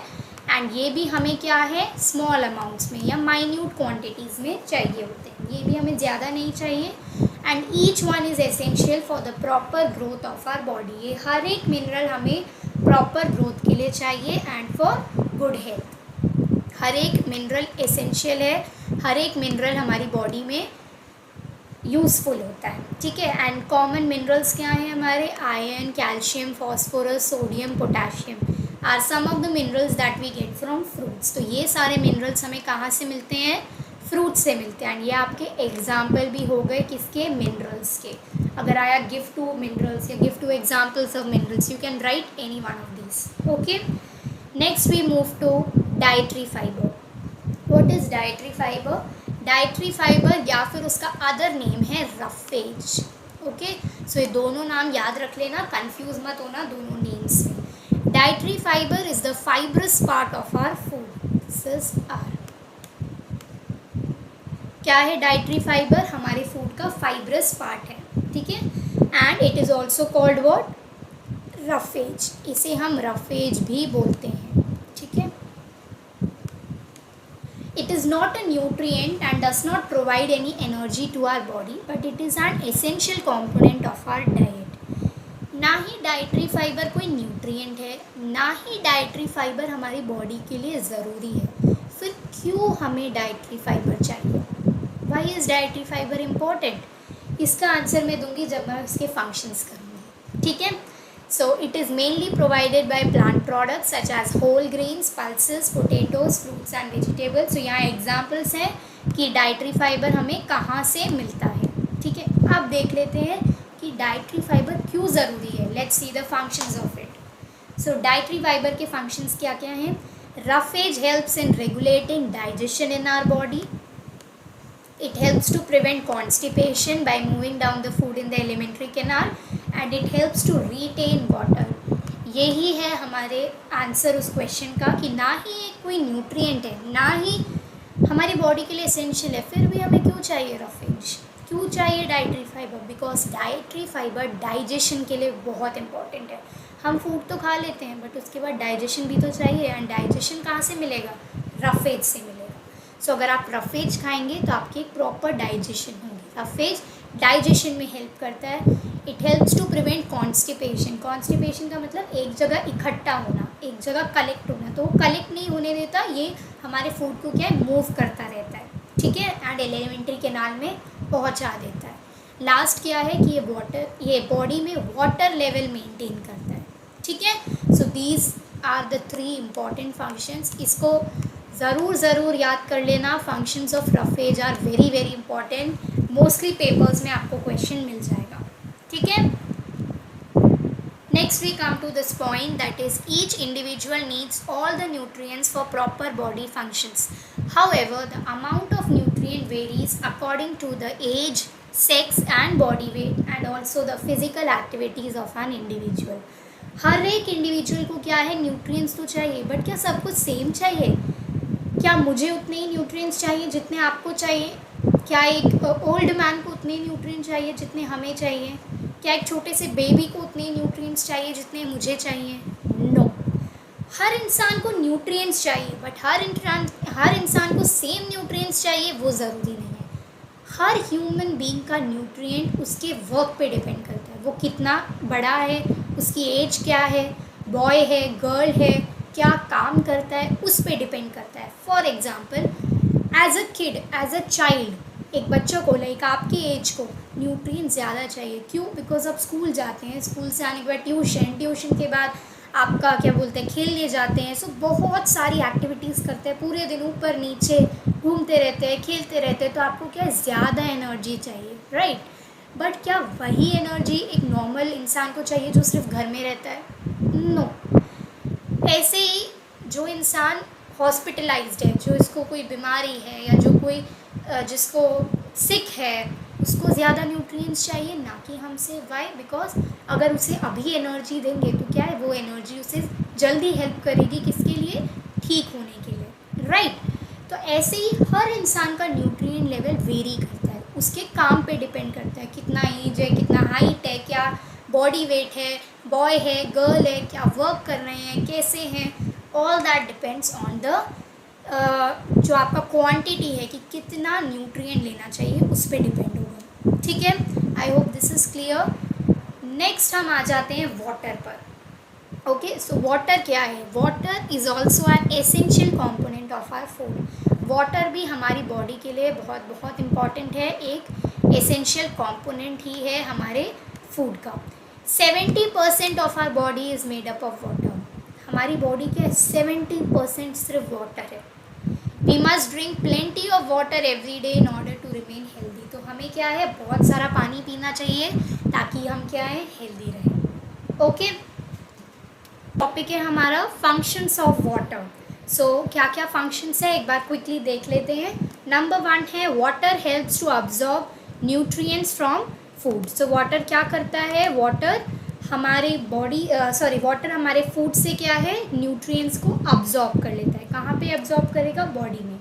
एंड ये भी हमें क्या है? स्मॉल अमाउंट्स में या माइन्यूट क्वांटिटीज़ में चाहिए होते हैं। ये भी हमें ज़्यादा नहीं चाहिए, and each one is essential for the proper growth of our body. ये हर एक मिनरल हमें प्रॉपर ग्रोथ के लिए चाहिए एंड फॉर गुड हेल्थ। हर एक मिनरल एसेंशियल है, हर एक मिनरल हमारी बॉडी में यूज़फुल होता है। ठीक है, एंड कॉमन मिनरल्स क्या हैं हमारे? Iron, calcium, phosphorus, sodium, potassium are some of the minerals that we get from fruits. तो ये सारे मिनरल्स हमें कहाँ से मिलते हैं? फ्रूट से मिलते हैं। एंड ये आपके एग्जाम्पल भी हो गए किसके? मिनरल्स के। अगर आया गिव टू मिनरल्स या give two examples of minerals, you can write any one of this. Okay, next we move to dietary fibre. What is dietary fibre? Dietary fibre या फिर उसका अदर नेम है roughage. Okay, so ये दोनों नाम याद रख लेना, कंफ्यूज मत होना दोनों नेम्स में। Dietary fibre is the fibrous part of our food. This is are, क्या है डाइटरी फाइबर? हमारे फूड का फाइब्रस पार्ट है। ठीक है, and it is also called what? Roughage. इसे हम रफेज भी बोलते हैं। ठीक है, it is not a nutrient and does not provide any energy to our body, but it is an essential component of our diet. ना ही dietary fibre कोई nutrient है, ना ही डाइटरी फाइबर हमारी बॉडी के लिए ज़रूरी है। फिर क्यों हमें डाइटरी फाइबर चाहिए? Why is dietary fibre important? इसका आंसर मैं दूंगी जब मैं इसके फंक्शंस करूँगी। ठीक है, so it is mainly provided by plant products such as whole grains, pulses, potatoes, fruits and vegetables। so यहाँ एग्जाम्पल्स हैं कि डाइटरी फाइबर हमें कहाँ से मिलता है। ठीक है, अब देख लेते हैं कि डाइटरी फाइबर क्यों ज़रूरी है। Let's see the functions of it. So dietary fibre के फंक्शंस क्या क्या हैं? Roughage helps in regulating digestion in our body. It helps to prevent constipation by moving down the food in the alimentary canal, and it helps to retain water। यही है हमारे answer उस question का कि ना ही ये कोई न्यूट्रिएंट है, ना ही हमारी बॉडी के लिए एसेंशियल है, फिर भी हमें क्यों चाहिए रफेज? क्यों चाहिए dietary fibre? Because dietary fibre digestion के लिए बहुत इंपॉर्टेंट है। हम फूड तो खा लेते हैं, बट उसके बाद डाइजेशन भी तो चाहिए, एंड डाइजेशन कहाँ से मिलेगा? रफेज से मिलेगा। सो अगर आप रफेज खाएंगे तो आपकी एक प्रॉपर डाइजेशन होगी। रफेज डाइजेशन में हेल्प करता है। It helps to prevent constipation. Constipation का मतलब एक जगह इकट्ठा होना, एक जगह कलेक्ट होना, तो वो कलेक्ट नहीं होने देता, ये हमारे फूड को क्या है मूव करता रहता है, ठीक है, एंड एलिमेंट्री कैनाल में पहुंचा देता है। लास्ट क्या है कि ये बॉडी में वाटर लेवल मेंटेन करता है, ठीक है। So these are the 3 important functions. इसको ज़रूर याद कर लेना। Functions of roughage are very important. Mostly papers में आपको क्वेश्चन मिल जाएगा, ठीक है। Next we come to this point, that is each individual needs all the nutrients for proper body functions. However, the amount of nutrient varies according to the age, sex and body weight and also the physical activities of an individual. हर एक individual को क्या है nutrients तो चाहिए, but क्या सब कुछ same चाहिए? क्या मुझे उतने ही न्यूट्रिएंट्स चाहिए जितने आपको चाहिए? क्या एक ओल्ड मैन को उतने न्यूट्रिएंट्स चाहिए जितने हमें चाहिए? क्या एक छोटे से बेबी को उतने न्यूट्रिएंट्स चाहिए जितने मुझे चाहिए? नो। हर इंसान को न्यूट्रिएंट्स चाहिए, बट हर इंसान को सेम न्यूट्रिएंट्स चाहिए वो ज़रूरी नहीं है। हर ह्यूमन बीइंग का न्यूट्रिएंट उसके वर्क पे डिपेंड करता है, वो कितना बड़ा है, उसकी एज क्या है, बॉय है गर्ल है, क्या काम करता है, उस पे डिपेंड करता है। For example as a kid, as a child, एक बच्चों को लाइक आपकी एज को न्यूट्रिएंट ज़्यादा चाहिए। क्यों? बिकॉज आप स्कूल जाते हैं, स्कूल से आने के बाद ट्यूशन के बाद आपका क्या बोलते हैं खेलने जाते हैं, सो बहुत सारी एक्टिविटीज़ करते हैं, पूरे दिन ऊपर नीचे घूमते रहते हैं, खेलते रहते हैं, तो आपको क्या ज़्यादा एनर्जी चाहिए, राइट। बट क्या वही एनर्जी एक नॉर्मल इंसान को चाहिए जो सिर्फ घर में रहता है? नो। ऐसे ही जो इंसान हॉस्पिटलाइज्ड है, जो इसको कोई बीमारी है या जो कोई जिसको सिक है, उसको ज़्यादा न्यूट्रिएंट्स चाहिए, ना कि हमसे। वाई? बिकॉज अगर उसे अभी एनर्जी देंगे तो क्या है वो एनर्जी उसे जल्दी हेल्प करेगी, किसके लिए? ठीक होने के लिए, राइट। तो ऐसे ही हर इंसान का न्यूट्रिएंट लेवल वेरी करता है, उसके काम पे डिपेंड करता है, कितना एज है, कितना हाइट है, क्या बॉडी वेट है, बॉय है गर्ल है, क्या वर्क कर रहे हैं, कैसे हैं, all that depends on the जो आपका क्वांटिटी है कि कितना न्यूट्रिएंट लेना चाहिए, उस पर डिपेंड होगा, ठीक है। I hope this is clear. Next हम आ जाते हैं वाटर पर। ओके, सो वाटर क्या है? Water is also an essential component of our food. Water भी हमारी बॉडी के लिए बहुत इम्पॉर्टेंट है, एक एसेंशियल कॉम्पोनेंट ही है हमारे फूड का। 70% of our body is made up of water. हमारी बॉडी के 70% सिर्फ वाटर है। We must drink plenty of water every day in order to remain healthy. तो हमें क्या है बहुत सारा पानी पीना चाहिए ताकि हम क्या है हेल्दी रहें। ओके, टॉपिक है हमारा फंक्शंस ऑफ वाटर। सो क्या क्या फंक्शंस है एक बार क्विकली देख लेते हैं। नंबर 1 है water helps to absorb nutrients from food. So water क्या करता है? वाटर हमारे वाटर हमारे फूड से क्या है न्यूट्रिएंट्स को अब्जॉर्ब कर लेता है। कहाँ पे अब्जॉर्ब करेगा? बॉडी में।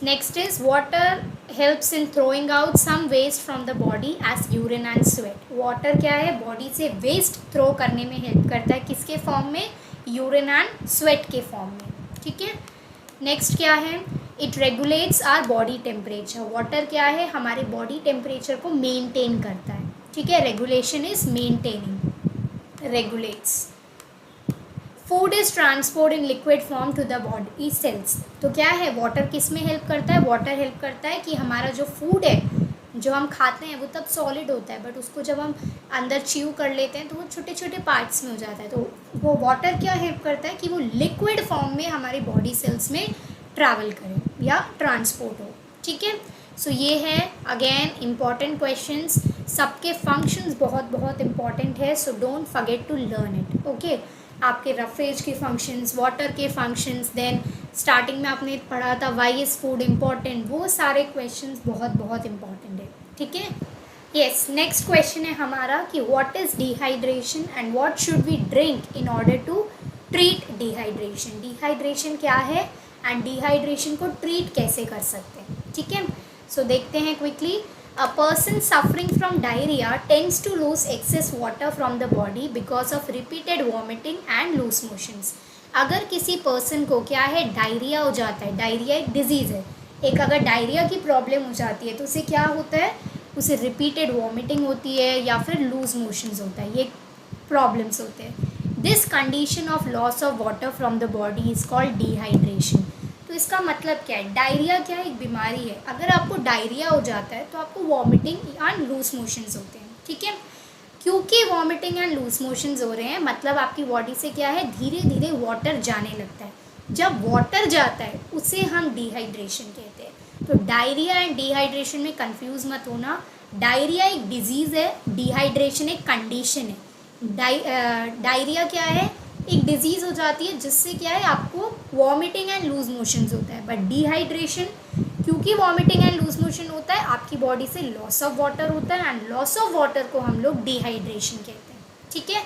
Next is water helps in throwing out some waste from the body as urine and sweat. Water क्या है बॉडी से वेस्ट थ्रो करने में हेल्प करता है, किसके फॉर्म में? यूरिन एंड स्वेट के फॉर्म में, ठीक है। नेक्स्ट क्या है? It regulates our body temperature. Water क्या है हमारे बॉडी टेम्परेचर को मेंटेन करता है, ठीक है। Regulation is maintaining, regulates. Food is transport in liquid form to the body cells. तो क्या है वाटर किस में हेल्प करता है? वाटर हेल्प करता है कि हमारा जो फूड है जो हम खाते हैं वो तब सॉलिड होता है, बट उसको जब हम अंदर च्यू कर लेते हैं तो वो छोटे छोटे पार्ट्स में हो जाता है। तो वो वाटर क्या हेल्प करता है कि वो लिक्विड फॉर्म में हमारी बॉडी सेल्स में ट्रैवल करे या ट्रांसपोर्ट हो, ठीक है। सो ये है अगेन इम्पॉर्टेंट क्वेश्चंस। सबके फंक्शंस बहुत इम्पॉर्टेंट है, so don't forget to learn it. Okay, आपके रफेज के फंक्शंस, वाटर के फंक्शंस, देन स्टार्टिंग में आपने पढ़ा था वाई इज़ फूड इम्पॉर्टेंट, वो सारे क्वेश्चंस बहुत इम्पॉर्टेंट है, ठीक है। यस, नेक्स्ट क्वेश्चन है हमारा कि what is dehydration and what should we drink in order to treat dehydration. Dehydration क्या है एंड डिहाइड्रेशन को ट्रीट कैसे कर सकते हैं, ठीक है। सो देखते हैं quickly. A person suffering from diarrhea tends to lose excess water from the body because of repeated vomiting and loose motions. अगर किसी पर्सन को क्या है डायरिया हो जाता है, डायरिया एक डिजीज़ है, एक अगर डायरिया की प्रॉब्लम हो जाती है तो उसे क्या होता है, उसे रिपीटेड वॉमिटिंग होती है या फिर लूज मोशंस होता है, ये प्रॉब्लम्स होते हैं। This condition of loss of water from the body is called dehydration. तो इसका मतलब क्या है, डायरिया क्या है, एक बीमारी है। अगर आपको डायरिया हो जाता है तो आपको वॉमिटिंग एंड लूज मोशंस होते हैं, ठीक है। क्योंकि वॉमिटिंग एंड लूज मोशंस हो रहे हैं मतलब आपकी बॉडी से क्या है, धीरे धीरे वाटर जाने लगता है। जब वाटर जाता है उसे हम डिहाइड्रेशन कहते हैं। तो डायरिया एंड डिहाइड्रेशन में कंफ्यूज मत होना। डायरिया एक डिजीज़ है, डिहाइड्रेशन एक कंडीशन है। डायरिया क्या है, एक डिजीज़ हो जाती है जिससे क्या है आपको वॉमिटिंग एंड लूज मोशंस होता है। बट डिहाइड्रेशन, क्योंकि वॉमिटिंग एंड लूज मोशन होता है आपकी बॉडी से लॉस ऑफ वाटर होता है एंड लॉस ऑफ वाटर को हम लोग डिहाइड्रेशन कहते हैं, ठीक है।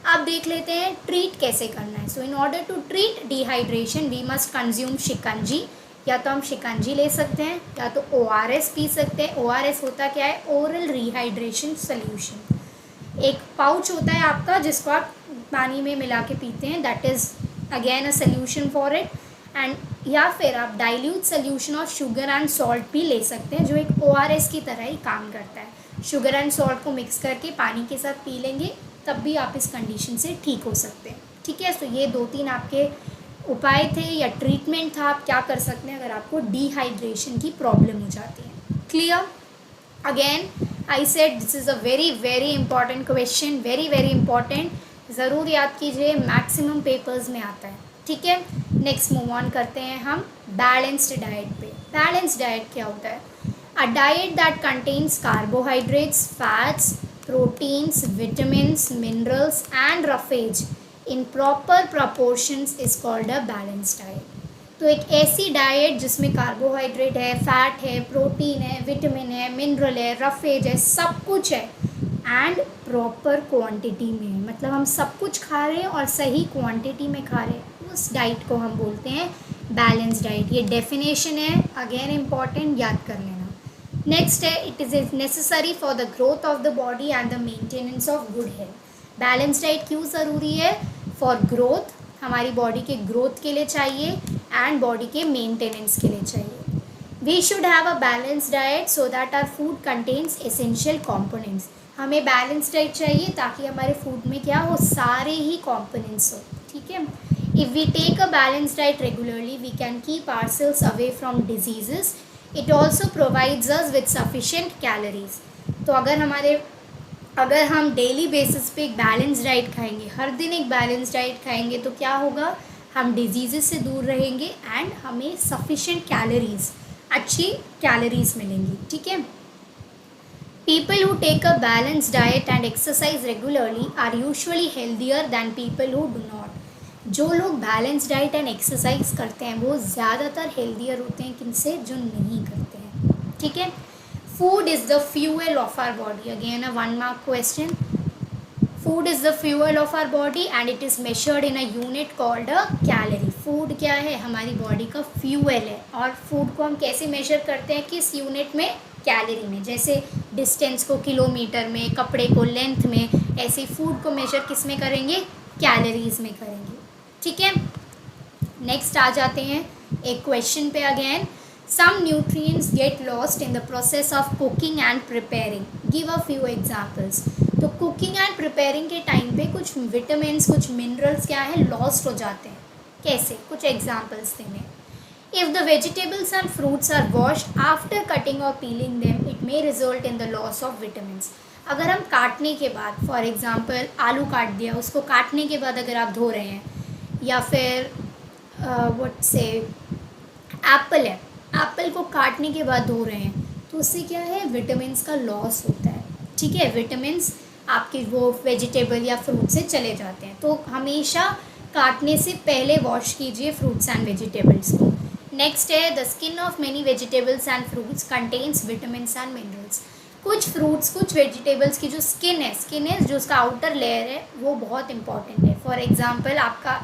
अब देख लेते हैं ट्रीट कैसे करना है। So in order to treat dehydration we must consume shikanji. या तो हम शिकंजी ले सकते हैं या तो ORS पी सकते हैं। ORS होता क्या है, ओरल रिहाइड्रेशन सोल्यूशन। एक पाउच होता है आपका जिसको आप पानी में मिला के पीते हैं, that is again a solution for it. And या फिर आप dilute solution of sugar and salt भी ले सकते हैं जो एक ORS की तरह ही काम करता है। शुगर एंड सॉल्ट को मिक्स करके पानी के साथ पी लेंगे तब भी आप इस कंडीशन से ठीक हो सकते हैं, ठीक है। तो ये 2-3 आपके उपाय थे या ट्रीटमेंट था, आप क्या कर सकते हैं अगर आपको डिहाइड्रेशन की प्रॉब्लम हो जाती है। Clear? Again I said this is a very very important question, very very important, ज़रूर याद कीजिए, मैक्सिमम पेपर्स में आता है, ठीक है। नेक्स्ट मूव ऑन करते हैं हम बैलेंस्ड डाइट पे। बैलेंस्ड डाइट क्या होता है, a diet that contains carbohydrates, fats, proteins, vitamins, minerals and roughage in proper proportions is called a balanced diet. तो एक ऐसी डाइट जिसमें कार्बोहाइड्रेट है, फैट है, प्रोटीन है, विटामिन है, मिनरल है, रफेज है, सब कुछ है एंड प्रॉपर क्वांटिटी में है, मतलब हम सब कुछ खा रहे हैं और सही क्वांटिटी में खा रहे हैं, उस डाइट को हम बोलते हैं बैलेंस डाइट। ये डेफिनेशन है, अगेन इम्पॉर्टेंट, याद कर लेना। नेक्स्ट है, it is necessary for the growth of the body and the maintenance of good health. Balance diet क्यों ज़रूरी है, फॉर ग्रोथ, हमारी बॉडी के ग्रोथ के लिए चाहिए एंड बॉडी के मेंटेनेंस के लिए चाहिए। We should have a balance diet so that our food contains essential components. हमें बैलेंस डाइट चाहिए ताकि हमारे फूड में क्या हो, सारे ही कॉम्पोनेंट्स हो, ठीक है। If we take a balance diet regularly we can keep ourselves away from diseases. It also provides us with sufficient calories. तो अगर हम डेली बेसिस पे एक बैलेंस डाइट खाएंगे, हर दिन एक बैलेंस डाइट खाएंगे तो क्या होगा, हम डिजीज़ से दूर रहेंगे एंड हमें सफिशेंट कैलोरीज, अच्छी कैलोरीज मिलेंगी, ठीक है। People who take a balance diet and exercise regularly are usually healthier than people who do not. जो लोग बैलेंस डाइट एंड एक्सरसाइज करते हैं वो ज़्यादातर हेल्दियर होते हैं किनसे, जो नहीं करते हैं, ठीक है। Food is the fuel of our body. Again a 1 mark question. Food is the fuel of our body and it is measured in a unit called a calorie. Food क्या है, हमारी बॉडी का फ्यूल है और food को हम कैसे major करते हैं, किस यूनिट में, कैलोरी में। जैसे डिस्टेंस को किलोमीटर में, कपड़े को लेंथ में, ऐसे फूड को मेजर किस में करेंगे, कैलोरीज में करेंगे, ठीक है। नेक्स्ट आ जाते हैं एक क्वेश्चन पे। Again, some nutrients get lost in the process of cooking and preparing. Give a few examples. तो कुकिंग एंड प्रिपेयरिंग के टाइम पे कुछ विटामिन्स, कुछ मिनरल्स क्या है, लॉस्ट हो जाते हैं। कैसे, कुछ एग्जांपल्स देंगे। If the vegetables and fruits are washed after cutting or peeling them it may result in the loss of vitamins. अगर हम काटने के बाद, फॉर एग्जांपल आलू काट दिया, उसको काटने के बाद अगर आप धो रहे हैं, या फिर व्हाट से एप्पल है, एप्पल को काटने के बाद धो रहे हैं तो उससे क्या है, विटामिन्स का लॉस होता है, ठीक है। विटामिन्स आपके वो वेजिटेबल या फ्रूट से चले जाते हैं, तो हमेशा काटने से पहले वॉश कीजिए फ्रूट्स एंड वेजिटेबल्स को। नेक्स्ट है, the skin of many vegetables and fruits contains vitamins and minerals. कुछ फ्रूट्स, कुछ वेजिटेबल्स की जो स्किन है जो उसका आउटर लेयर है वो बहुत इंपॉर्टेंट है। फॉर एग्जाम्पल आपका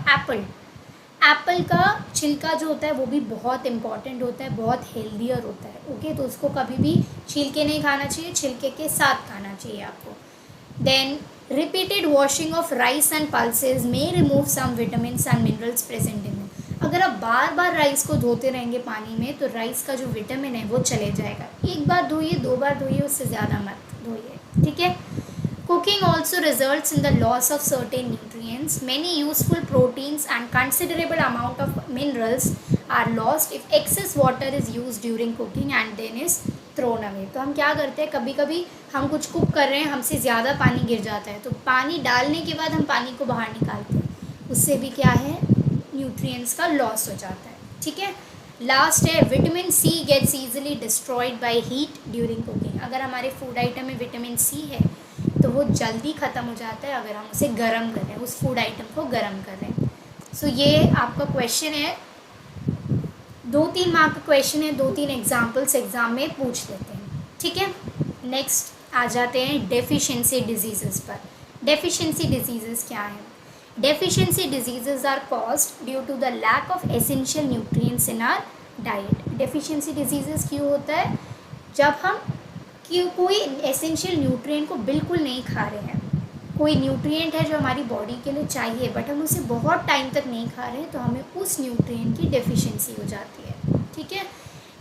एप्पल का छिलका जो होता है वो भी बहुत इंपॉर्टेंट होता है, बहुत हेल्दियर होता है, ओके। तो उसको कभी भी छील के नहीं खाना चाहिए, छिलके के साथ खाना चाहिए आपको। Then repeated washing of rice and pulses may remove some vitamins and minerals present in them. अगर आप बार बार राइस को धोते रहेंगे पानी में तो राइस का जो विटामिन है वो चले जाएगा। एक बार धोइए, 2 बार धोइए, उससे ज़्यादा मत धोइए, ठीक है। Cooking also results in the loss of certain nutrients. Many useful proteins and considerable amount of minerals are lost if excess water is used during cooking and then is thrown away. तो हम क्या करते हैं, कभी कभी हम कुछ cook कर रहे हैं, हमसे ज़्यादा पानी गिर जाता है, तो पानी डालने के बाद हम पानी को बाहर निकालते हैं, उससे भी क्या है, न्यूट्रिएंट्स का लॉस हो जाता है, ठीक है। लास्ट है vitamin C gets easily destroyed by heat during cooking. अगर हमारे फूड आइटम में विटामिन सी है तो वो जल्दी ख़त्म हो जाता है अगर हम उसे गर्म कर रहे हैं, उस फूड आइटम को गर्म कर रहे हैं। सो ये आपका क्वेश्चन है, 2-3 मार्क का क्वेश्चन है, 2-3 एग्जाम्पल्स एग्ज़ाम में पूछ लेते हैं, ठीक है। नेक्स्ट आ जाते हैं डेफिशिएंसी डिजीज़ पर। डेफिशिएंसी डिजीज़ क्या हैं? Deficiency disease are caused due to the lack of essential nutrients in our diet. Deficiency disease क्यों होता है? जब हम कोई एसेंशियल न्यूट्रिएंट को बिल्कुल नहीं खा रहे हैं, कोई न्यूट्रिएंट है जो हमारी बॉडी के लिए चाहिए बट हम उसे बहुत टाइम तक नहीं खा रहे हैं, तो हमें उस न्यूट्रिएंट की डेफिशिएंसी हो जाती है, ठीक है।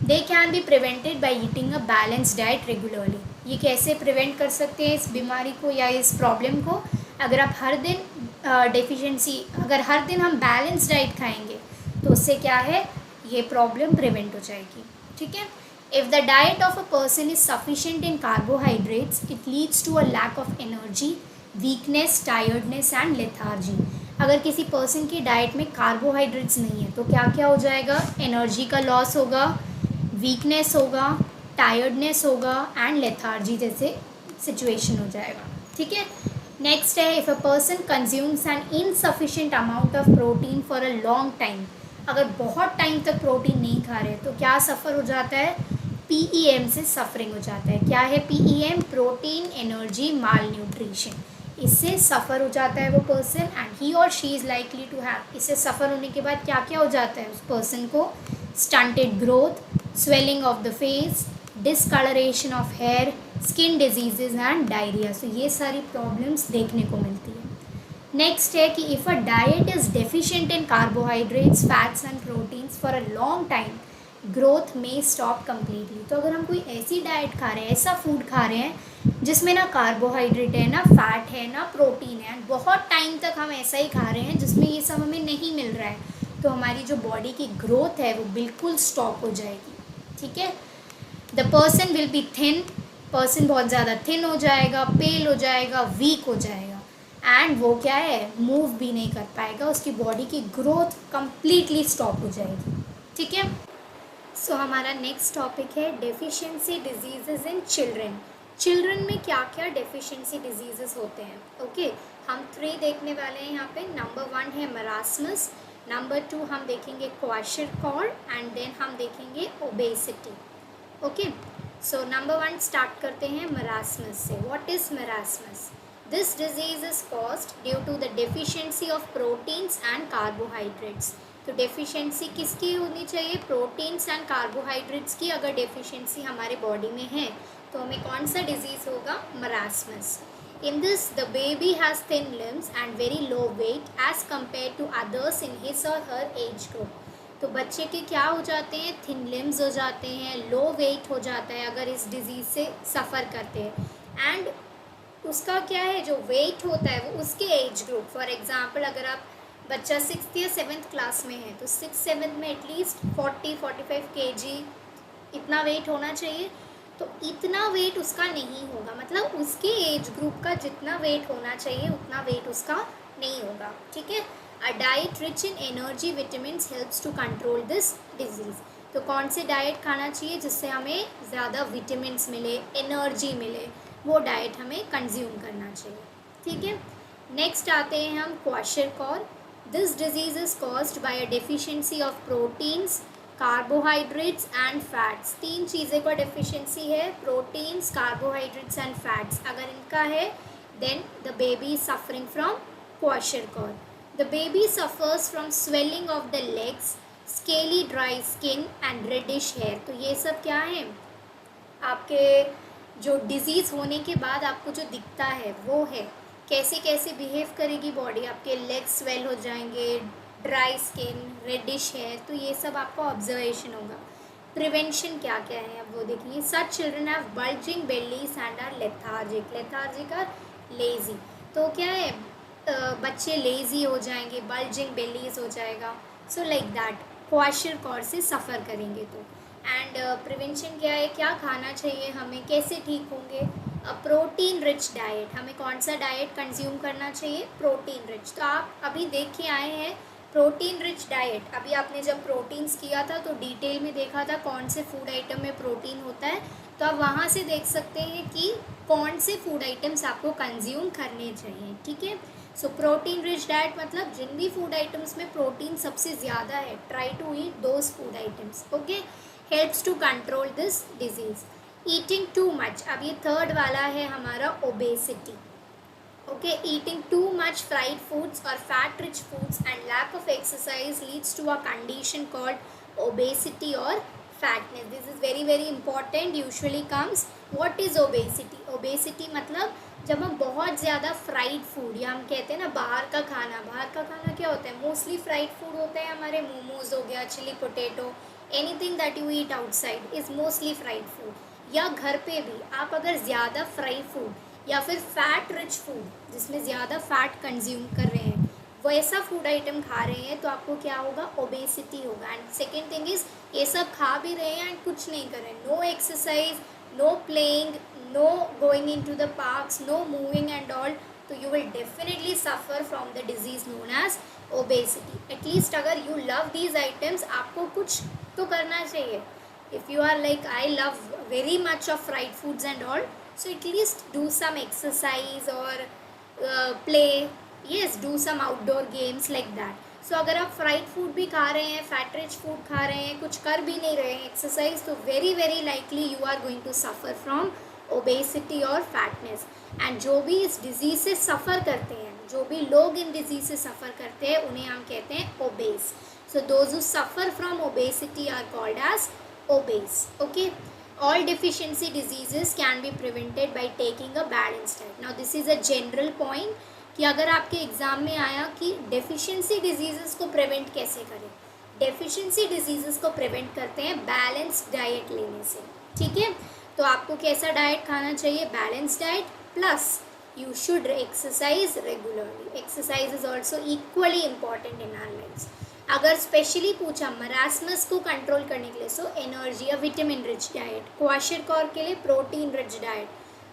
They can be prevented by eating a balance diet regularly. ये कैसे प्रिवेंट कर सकते हैं इस बीमारी को या इस प्रॉब्लम को? अगर आप हर दिन अगर हर दिन हम बैलेंस डाइट खाएंगे तो उससे क्या है, ये प्रॉब्लम प्रिवेंट हो जाएगी, ठीक है। If the diet of a person is sufficient in carbohydrates, it leads to a lack of energy, weakness, tiredness and lethargy. अगर किसी पर्सन की डाइट में कार्बोहाइड्रेट्स नहीं है तो क्या क्या हो जाएगा? एनर्जी का लॉस होगा, वीकनेस होगा, टायर्डनेस होगा एंड लेथार्जी जैसे सिचुएशन हो जाएगा, ठीक है। नेक्स्ट है if a person consumes an insufficient amount of protein for a long time. अगर बहुत टाइम तक प्रोटीन नहीं खा रहे तो क्या सफ़र हो जाता है? PEM से सफरिंग हो जाता है। क्या है PEM? प्रोटीन एनर्जी माल न्यूट्रिशन। इससे सफ़र हो जाता है वो पर्सन एंड ही और she is likely to have. इससे सफ़र होने के बाद क्या क्या हो जाता है उस पर्सन को? Stunted growth, swelling of the face, discolouration of hair, skin diseases and diarrhoea. So ये सारी प्रॉब्लम्स देखने को मिलती है। नेक्स्ट है कि if a diet is deficient in carbohydrates, fats and proteins for a long time, growth में stop completely. तो अगर हम कोई ऐसी डाइट खा रहे हैं, ऐसा फूड खा रहे हैं जिसमें ना कार्बोहाइड्रेट है, ना फैट है, ना प्रोटीन है, बहुत टाइम तक हम ऐसा ही खा रहे हैं जिसमें ये सब हमें नहीं मिल रहा है, तो हमारी जो बॉडी की ग्रोथ है वो बिल्कुल स्टॉप हो जाएगी, ठीक है। The person will be thin, person बहुत ज़्यादा थिन हो जाएगा, पेल हो जाएगा, वीक हो जाएगा एंड वो क्या है, मूव भी नहीं कर पाएगा, उसकी बॉडी की ग्रोथ कम्प्लीटली स्टॉप हो जाएगी, ठीक है। सो हमारा नेक्स्ट टॉपिक है deficiency disease in children. Children में क्या क्या डेफिशिएंसी डिजीज़ होते हैं? ओके, हम 3 देखने वाले हैं यहाँ पे। नंबर 1 है मरास्मस, नंबर 2 हम देखेंगे क्वाशरकॉर्ड एंड देन हम देखेंगे ओबेसिटी। ओके, सो नंबर 1 स्टार्ट करते हैं मरास्मस से। What is marasmus? This disease is caused due to the deficiency of proteins and carbohydrates. तो डेफिशिएंसी किसकी होनी चाहिए? प्रोटीन्स एंड कार्बोहाइड्रेट्स की। अगर डेफिशिएंसी हमारे बॉडी में है तो हमें कौन सा डिजीज़ होगा? Marasmus. In this the baby has thin limbs and very low weight as compare to others in his और हर एज ग्रुप। तो बच्चे के क्या हो जाते हैं? थिन लिम्स हो जाते हैं, लो वेट हो जाता है अगर इस डिज़ीज़ से सफ़र करते हैं, एंड उसका क्या है, जो वेट होता है वो उसके एज ग्रुप। फॉर एग्जांपल अगर आप बच्चा 6th या 7th क्लास में है तो 6th-7th में एटलीस्ट 40-45 kg इतना वेट होना चाहिए। तो इतना वेट उसका नहीं होगा, मतलब उसके एज ग्रुप का जितना वेट होना चाहिए उतना वेट उसका नहीं होगा, ठीक है। A diet rich in energy vitamins helps to control this disease. तो कौन से डाइट खाना चाहिए जिससे हमें ज़्यादा विटामिन्स मिले, एनर्जी मिले, वो डाइट हमें कंज्यूम करना चाहिए, ठीक है। नेक्स्ट आते हैं हम kwashiorkor. This disease is caused by a deficiency of proteins, carbohydrates and fats. 3 चीज़ें का डेफिशिएंसी है, प्रोटीन्स, कार्बोहाइड्रेट्स एंड फैट्स। अगर इनका है then the baby is suffering from kwashiorkor. The baby suffers from swelling of the legs, scaly dry skin and reddish hair. तो ये सब क्या है, आपके जो डिज़ीज़ होने के बाद आपको जो दिखता है वो है कैसे कैसे बिहेव करेगी बॉडी। आपके लेग्स स्वेल हो जाएंगे, ड्राई स्किन, रेडिश है, तो ये सब आपका ऑब्जर्वेशन होगा। प्रिवेंशन क्या क्या है अब वो देखिए। Such children have bulging bellies and are lethargic or lazy. तो क्या है, बच्चे लेजी हो जाएंगे, बल्जिंग बेलीज हो जाएगा, सो लाइक दैट क्वाशरकॉर से सफ़र करेंगे। तो एंड प्रिवेंशन क्या है, क्या खाना चाहिए हमें, कैसे ठीक होंगे। प्रोटीन रिच डाइट, हमें कौन सा डाइट कंज्यूम करना चाहिए, प्रोटीन रिच। तो आप अभी देख के आए हैं प्रोटीन रिच डाइट। अभी आपने जब प्रोटीन्स किया था तो डिटेल में देखा था कौन से फूड आइटम में प्रोटीन होता है, तो आप वहाँ से देख सकते हैं कि कौन से फूड आइटम्स आपको कंज्यूम करने चाहिए, ठीक है। सो प्रोटीन रिच डाइट मतलब जिन भी फूड आइटम्स में प्रोटीन सबसे ज़्यादा है, try to eat those food items, okay. Helps to control this disease. Eating too much, अब ये थर्ड वाला है हमारा obesity, okay. Eating too much fried foods or fat rich foods and lack of exercise leads to a condition called obesity or fatness. This is very very important, usually comes, what is obesity? Obesity मतलब जब हम बहुत ज़्यादा fried food, या हम कहते हैं ना बाहर का खाना क्या होता है, मोस्टली फ्राइड फूड होता है हमारे। मोमोज हो गया, chilli potato, anything that you eat outside is mostly fried food. या घर पे भी आप अगर ज़्यादा फ्राइड फूड या फिर फैट रिच फूड जिसमें ज़्यादा फैट कंज्यूम कर रहे हैं, वैसा फूड आइटम खा रहे हैं, तो आपको क्या होगा, ओबेसिटी होगा। एंड सेकेंड थिंग इज़, ये सब खा भी रहे हैं एंड कुछ नहीं कर रहे हैं, no exercise, no playing, no going in to the parks, no moving and all, तो you will definitely suffer from the disease known as obesity. At least अगर यू लव दीज आइटम्स, आपको कुछ तो करना चाहिए। If you are like I love very much of fried foods and all, so at least do some exercise or play, yes, do some outdoor games like that. so अगर आप fried food भी खा रहे हैं, fat rich food खा रहे हैं, कुछ कर भी नहीं रहे हैं एक्सरसाइज, तो very very likely you are going to suffer from obesity और फैटनेस। एंड जो भी इस डिजीज़ से सफ़र करते हैं, जो भी लोग इन डिजीज़ से सफ़र करते हैं, उन्हें हम कहते हैं obese. So those who suffer from obesity are called as obese, okay. All deficiency diseases can be prevented by taking a balanced diet. Now this is a general point कि अगर आपके एग्ज़ाम में आया कि डेफिशिएंसी डिजीज़ेस को prevent कैसे करें, deficiency diseases को प्रिवेंट करते हैं बैलेंस्ड डाइट लेने से, ठीक है। तो आपको कैसा डाइट खाना चाहिए, balance diet, plus you should exercise regularly. Exercise is also equally important in our lifes. अगर स्पेशली पूछा मरासमस को कंट्रोल करने के लिए, सो एनर्जी या विटामिन रिच डाइट, क्वाशरकॉर के लिए प्रोटीन रिच डाइट,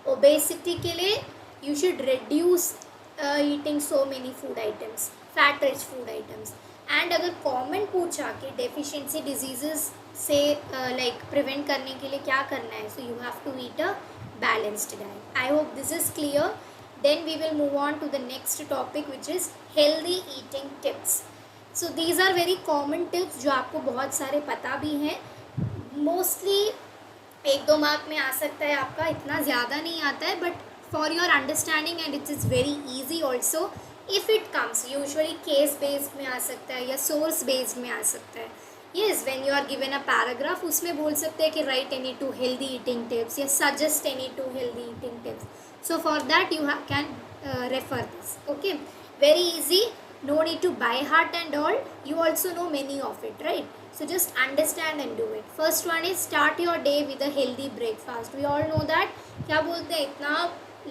ओबेसिटी के लिए you should reduce eating so many food items, fat rich food items. And अगर कॉमन पूछा कि डेफिशिएंसी डिजीजेस से लाइक प्रिवेंट करने के लिए क्या करना है, so you have to eat a balanced diet. I hope this is clear. Then we will move on to the next topic which is healthy eating tips. So these are very common tips जो आपको बहुत सारे पता भी हैं, mostly 1-2 mark में आ सकता है आपका, इतना ज़्यादा नहीं आता है, but for your understanding and it is very easy also if it comes. Usually case based में आ सकता है या सोर्स बेस्ड में आ सकता है। Yes, when you are given a paragraph, उसमें बोल सकते हैं कि write any 2 healthy eating tips या suggest any 2 healthy eating tips. So for that you can refer this, okay. Very easy, no need to by heart and all, you also know many of it, right? So just understand and do it. First one is start your day with a healthy breakfast. We all know that क्या बोलते हैं, इतना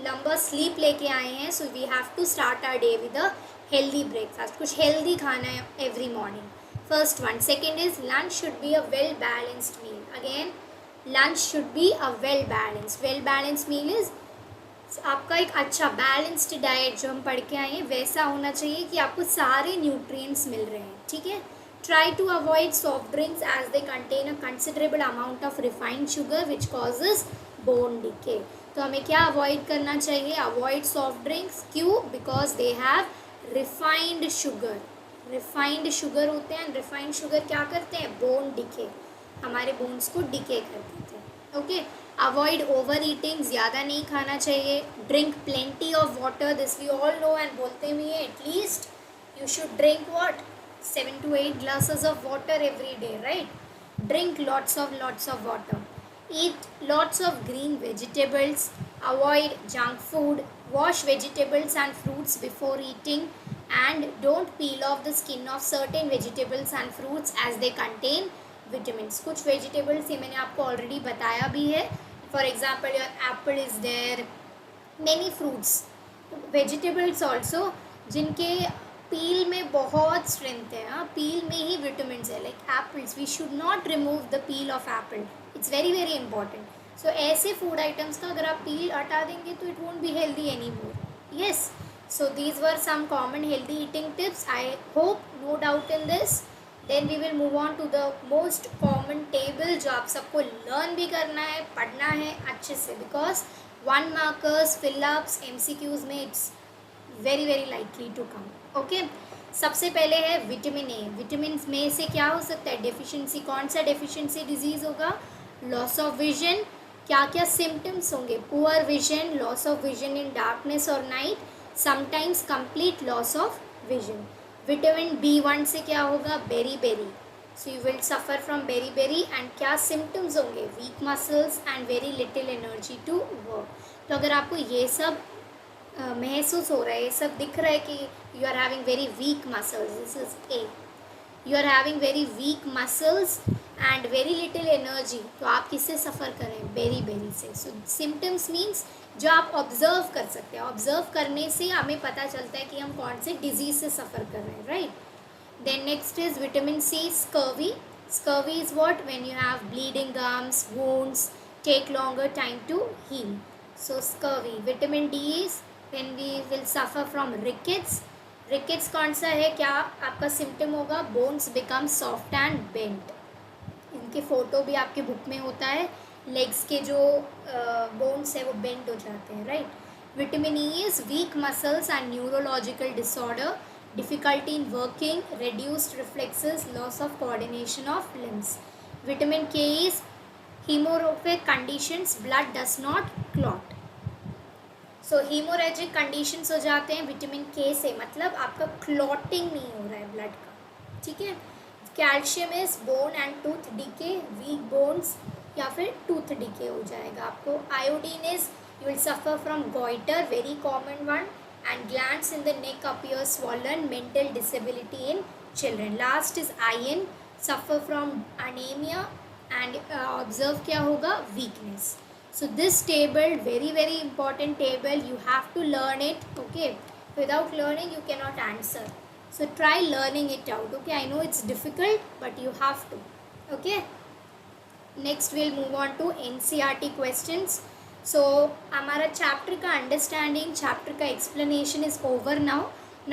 लंबा sleep लेके आए हैं, so we have to start our day with a healthy breakfast. कुछ healthy खाना है every morning. First one. Second is lunch should be a well balanced meal. Again, lunch should be a well balanced. Well balanced meal is आपका एक अच्छा balanced diet जो हम पढ़ के आए हैं वैसा होना चाहिए कि आपको सारे न्यूट्रिएंट्स मिल रहे हैं, ठीक है। Try to avoid soft drinks as they contain a considerable amount of refined sugar which causes bone decay. तो हमें क्या अवॉइड करना चाहिए, अवॉइड सॉफ्ट ड्रिंक्स। क्यों? Because they have refined sugar. Refined sugar होते हैं, रिफाइंड शुगर क्या करते हैं, बोन डिके, हमारे बोन्स को डिके कर देते हैं, ओके। अवॉइड ओवर ईटिंग, ज़्यादा नहीं खाना चाहिए। Drink plenty of water, this we all know and बोलते भी हैं, at least you should drink what 7 to 8 glasses of water every day, right? Drink lots of water. Eat lots of green vegetables. Avoid junk food. Wash vegetables and fruits before eating. and don't peel off the skin of certain vegetables and fruits as they contain vitamins. कुछ vegetables ये मैंने आपको already बताया भी है. For example, your apple is there, many fruits, vegetables also जिनके peel में बहुत strength है. हाँ, peel में ही vitamins है. Like apples, we should not remove the peel of apple. It's very very important. So ऐसे food items का अगर आप peel हटा देंगे तो it won't be healthy anymore. Yes. So these were some common healthy eating tips. I hope no doubt in this. Then we will move on to the most common table जो आप सबको learn भी करना है, पढ़ना है अच्छे से, because 1 markers, fill ups, MCQs में it's very very likely to come. Okay. सबसे पहले है विटामिन ए. विटामिन में से क्या हो सकता है? डेफिशिएंसी. कौन सा डेफिशिएंसी डिजीज़ होगा? Loss of vision. क्या क्या सिम्टम्स होंगे? Poor vision, loss of vision in darkness और night, sometimes complete loss of vision. Vitamin B1 से क्या होगा? Beriberi. So you will suffer from beriberi. And क्या symptoms होंगे? Weak muscles and very little energy to work. तो अगर आपको ये सब महसूस हो रहा है, ये सब दिख रहा है कि you are having very weak muscles, this is a. You are having very weak muscles and very little energy, तो आप किससे सफ़र करें? बेरी बेरी से. सो सिम्टम्स मीन्स जो आप ऑब्जर्व कर सकते हैं. ऑब्जर्व करने से हमें पता चलता है कि हम कौन से डिजीज़ से सफ़र कर रहे हैं, right. Then next is vitamin C, scurvy. Scurvy is what? When you have bleeding gums, wounds take longer time to heal. So scurvy. Vitamin D is when we will suffer from rickets. Rickets कौन सा है? क्या आपका symptom होगा? Bones become soft and bent. इनके photo भी आपके book में होता है. लेग्स के जो बोन्स है वो बेंड हो जाते हैं, right. Vitamin E is week muscles and neurological disorder, difficulty in working, reduced reflexes, loss of coordination of limbs. Vitamin K is hemorrhagic conditions, blood does not clot. So hemorrhagic conditions हो जाते हैं vitamin K से, मतलब आपका clotting नहीं हो रहा है ब्लड का, ठीक है. Calcium is bone and tooth decay, weak bones या फिर टूथ डीके हो जाएगा आपको. Iodine is you will suffer from goitre, very common one. And glands in the neck appear swollen, mental disability in children. Last is iron, suffer from anaemia and observe क्या होगा? Weakness. So this table, very very important table, you have to learn it. Okay, without learning you cannot answer. So try learning it out. Okay, I know it's difficult but you have to. Okay, next we'll move on to NCERT questions. So हमारा chapter का understanding, chapter का explanation is over now.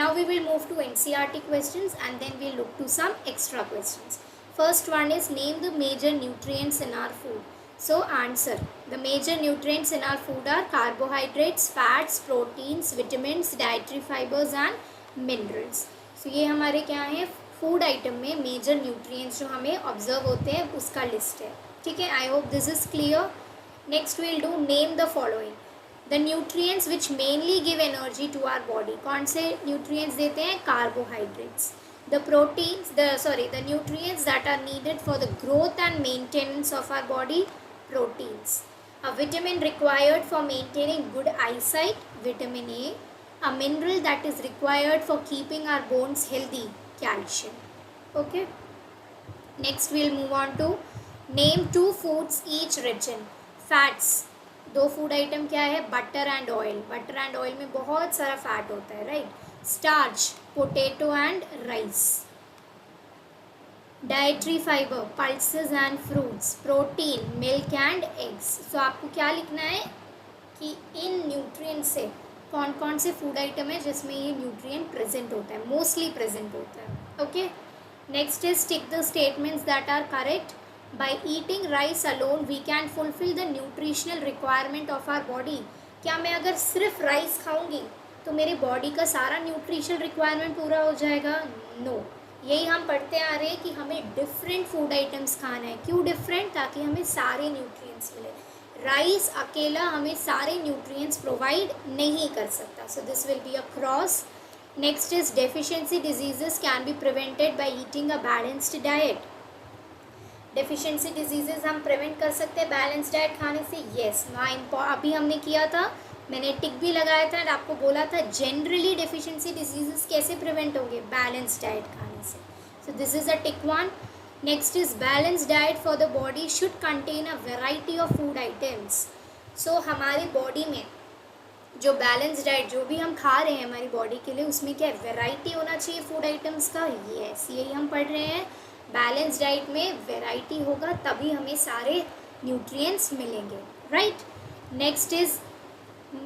Now we will move to NCERT questions and then we'll look to some extra questions. First one is name the major nutrients in our food. So answer. The major nutrients in our food are carbohydrates, fats, proteins, vitamins, dietary fibers and minerals. So ये हमारे क्या है? Food item में major nutrients जो हमें observe होते हैं उसका लिस्ट है, ठीक है. I hope this is clear. Next will do name the following the nutrients which mainly give energy to our body. कौन से न्यूट्रिएंट्स देते हैं? Carbohydrates. The proteins, the nutrients that are needed for the growth and maintenance of our body, proteins. A vitamin required for maintaining good eyesight, vitamin A. A mineral that is required for keeping our bones healthy, calcium. Okay. Next we'll move on to name 2 foods each rich in fats. 2 food item क्या है? Butter and oil. Butter and oil में बहुत सारा fat होता है, right. Starch, potato and rice. Dietary fibre, pulses and fruits. Protein, milk and eggs. So आपको क्या लिखना है कि इन न्यूट्रिएंट से कौन कौन से फूड आइटम है जिसमें ये न्यूट्रिएंट प्रेजेंट होता है, मोस्टली प्रेजेंट होता है. Okay. Next is tick the statements that are correct. By eating rice alone we can fulfil the nutritional requirement of our body. क्या मैं अगर सिर्फ राइस खाऊंगी तो मेरे बॉडी का सारा न्यूट्रिशनल रिक्वायरमेंट पूरा हो जाएगा? नो. यही हम पढ़ते आ रहे हैं कि हमें डिफरेंट फूड आइटम्स खाना है. क्यों डिफरेंट? ताकि हमें सारे न्यूट्रिएंट्स मिले. राइस अकेला हमें सारे न्यूट्रिएंट्स प्रोवाइड नहीं कर सकता. So this will be a cross. Next is deficiency diseases can be prevented by eating a balanced diet. Deficiency diseases हम प्रिवेंट कर सकते हैं बैलेंस डाइट खाने से. येस. अभी हमने किया था मैंने टिक भी लगाया था और आपको बोला था जनरली डेफिशिएंसी डिजीजेस कैसे प्रिवेंट होंगे, बैलेंस डाइट खाने से. So this is a tick one. Next is balance diet for the body should contain a variety of food items. So हमारी बॉडी में जो बैलेंस डाइट जो भी हम खा रहे हैं हमारी बॉडी के लिए, उसमें क्या वेराइटी होना चाहिए फूड आइटम्स का. यस, यही हम पढ़ रहे हैं. बैलेंस डाइट में वेराइटी होगा तभी हमें सारे न्यूट्रिएंट्स मिलेंगे, right. Next is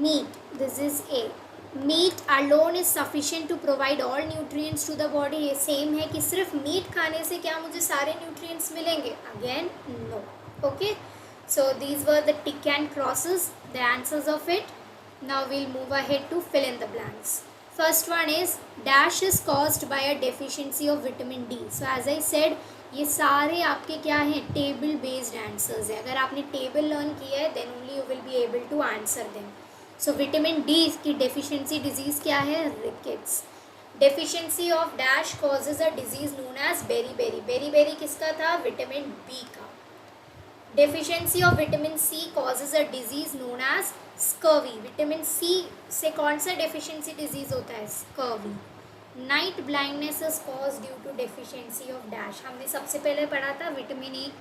meat. This is a meat alone is sufficient to provide all nutrients to the body. ये सेम है कि सिर्फ मीट खाने से क्या मुझे सारे न्यूट्रिएंट्स मिलेंगे, again no. Okay, so these were the tick and crosses, the answers of it. Now we'll move ahead to fill in the blanks. First one is dash is caused by a deficiency of vitamin D. So as I said, ये सारे आपके क्या हैं, table based answers है. अगर आपने table learn किया है then only you will be able to answer them. So vitamin D की डेफिशिएंसी डिजीज़ क्या है, rickets. Deficiency of dash causes a disease known as beriberi किसका था, विटामिन बी का. Deficiency of vitamin C causes a disease known as scurvy. Vitamin C से कौन सा deficiency disease होता है, scurvy. Night blindness is cause due to deficiency of dash. हमने सबसे पहले पढ़ा था विटामिन ए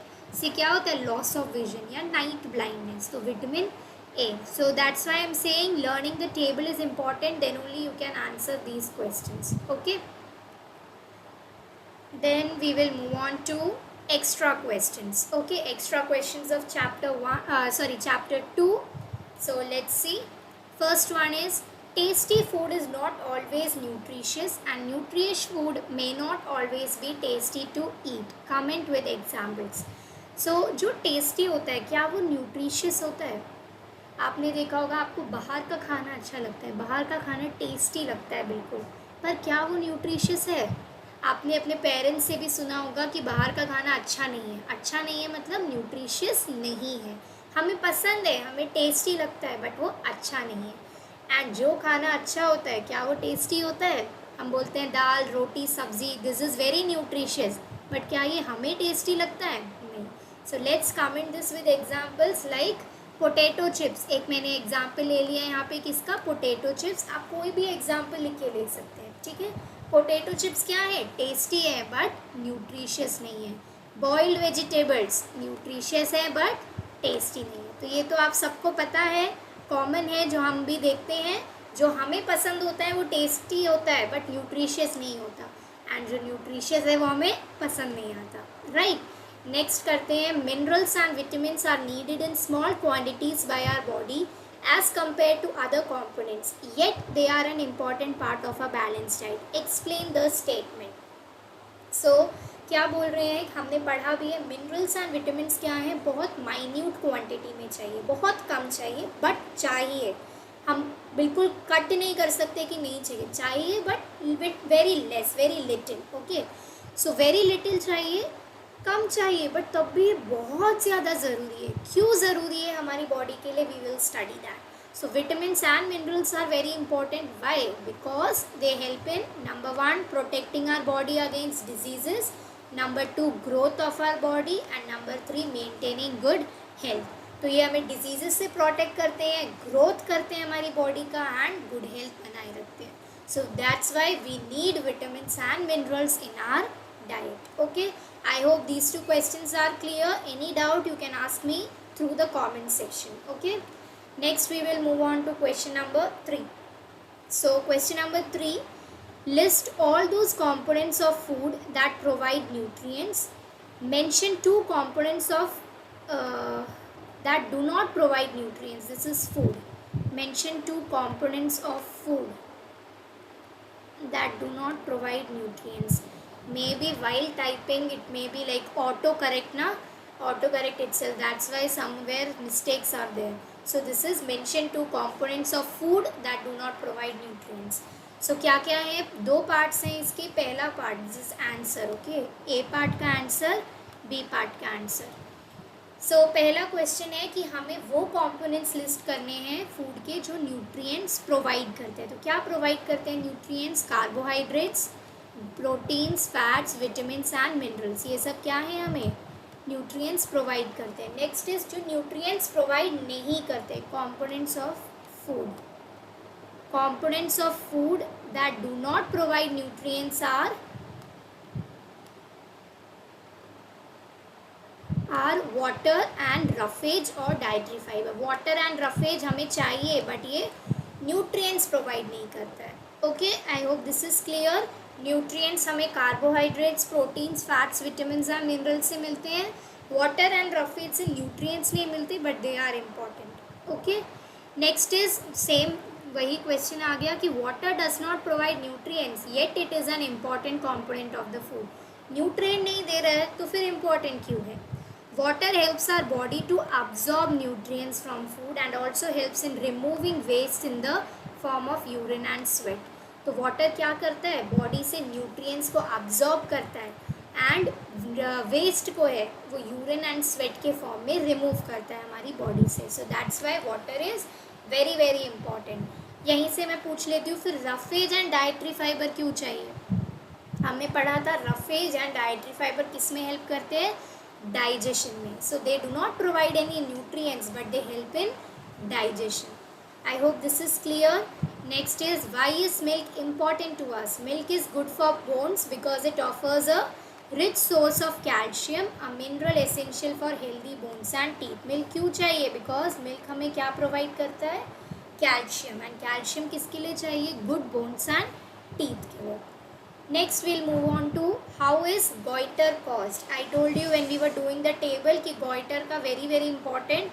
से क्या होता है, लॉस ऑफ विजन या नाइट ब्लाइंडनेस. तो vitamin A. So that's why I am saying learning the table is important, then only you can answer these questions. Okay, then we will move on to extra questions. Okay, extra questions of chapter 2. So let's see. First one is tasty food is not always nutritious and nutritious food may not always be tasty to eat. Comment with examples. So जो tasty होता है क्या वो nutritious होता है. आपने देखा होगा आपको बाहर का खाना अच्छा लगता है, बाहर का खाना टेस्टी लगता है बिल्कुल, पर क्या वो न्यूट्रिशियस है. आपने अपने पेरेंट्स से भी सुना होगा कि बाहर का खाना अच्छा नहीं है. अच्छा नहीं है मतलब न्यूट्रिशियस नहीं है. हमें पसंद है, हमें टेस्टी लगता है, बट वो अच्छा नहीं है. एंड जो खाना अच्छा होता है क्या वो टेस्टी होता है. हम बोलते हैं दाल रोटी सब्जी, this is very nutritious, but क्या ये हमें टेस्टी लगता है, नहीं. So let's comment this with examples like potato chips. एक मैंने एग्जाम्पल ले लिया यहाँ पे किसका, पोटैटो चिप्स. आप कोई भी एग्जाम्पल लिख के ले सकते हैं, ठीक है. पोटैटो चिप्स क्या है, टेस्टी है बट न्यूट्रिशियस नहीं है. बॉइल्ड वेजिटेबल्स न्यूट्रिशियस है बट टेस्टी नहीं है. तो ये तो आप सबको पता है, कॉमन है, जो हम भी देखते हैं. जो हमें पसंद होता है वो टेस्टी होता है बट न्यूट्रिशियस नहीं होता, एंड जो न्यूट्रिशियस है वो हमें पसंद नहीं आता, राइट. नेक्स्ट करते हैं, minerals and vitamins are needed in small quantities by our body as compared to other components, yet they are an important part of a balanced diet. Explain the statement. So क्या बोल रहे हैं, हमने पढ़ा भी है मिनरल्स एंड विटामिन्स क्या हैं, बहुत माइन्यूट क्वांटिटी में चाहिए, बहुत कम चाहिए बट चाहिए. हम बिल्कुल कट नहीं कर सकते कि नहीं चाहिए but very less, very little. Okay, so very little चाहिए, कम चाहिए, बट तब भी बहुत ज़्यादा ज़रूरी है. क्यों ज़रूरी है हमारी बॉडी के लिए, we will study that. So vitamins and minerals are very important. Why, because they help in number 1 protecting our body against diseases, number 2 growth of our body, and number 3 maintaining good health. तो ये हमें diseases से protect करते हैं, growth करते हैं हमारी body का, एंड गुड हेल्थ बनाए रखते हैं. So that's why we need vitamins and minerals in our diet. Okay, I hope these two questions are clear. Any doubt you can ask me through the comment section. Okay, next we will move on to question number 3. So question number 3, list all those components of food that provide nutrients. Mention 2 components of that do not provide nutrients. This is food. Mention 2 components of food that do not provide nutrients. Maybe while typing it may be like autocorrect na, autocorrect itself, that's why somewhere mistakes are there. So this is mention 2 components of food that do not provide nutrients. So क्या क्या है, 2 parts हैं इसके. पहला part this is answer. Okay, A part का answer, B part का answer. सो पहला question है कि हमें वो कंपोनेंट्स लिस्ट करने हैं फूड के जो न्यूट्रिएंट्स प्रोवाइड करते हैं. तो क्या प्रोवाइड करते हैं nutrients, carbohydrates, proteins, fats, vitamins and minerals. ये सब क्या है, हमें न्यूट्रिएंट्स प्रोवाइड करते हैं. नेक्स्ट इज जो न्यूट्रिएंट्स प्रोवाइड नहीं करते, components of food. Components of food that do not provide nutrients are water and roughage और dietary fiber. Water and roughage हमें चाहिए but ये nutrients provide नहीं करता है. Okay, I hope this is clear. Nutrients हमें carbohydrates, proteins, fats, vitamins and minerals से मिलते हैं. Water and roughage से nutrients नहीं मिलते but they are important. Okay, next is same वही क्वेश्चन आ गया कि water does not provide nutrients yet it is an important component of the food. Nutrient नहीं दे रहा है तो फिर इम्पॉर्टेंट क्यों है? Water helps our body to absorb nutrients from food and also helps in removing waste in the form of urine and sweat. तो water क्या करता है? बॉडी से न्यूट्रिएंट्स को absorb करता है एंड वेस्ट को है वो यूरिन एंड स्वेट के फॉर्म में रिमूव करता है हमारी बॉडी से. सो that's Y water is very very important. यहीं से मैं पूछ लेती हूँ फिर रफेज एंड डाइटरी फाइबर क्यों चाहिए? हमने पढ़ा था रफेज एंड डाइटरी फाइबर किस में हेल्प करते हैं? डाइजेशन में. So they do not provide any nutrients but they help in digestion. I hope this is clear. Next is why is milk important to us? Milk is good for bones because it offers a rich source of calcium, a mineral essential for healthy bones and teeth. Milk क्यों चाहिए? Because milk हमें क्या provide करता है? Calcium. And calcium किसके लिए चाहिए? Good bones and teeth के लिए. Next will move on to how is goitre caused. I told you when we were doing the table कि गॉइटर का very very important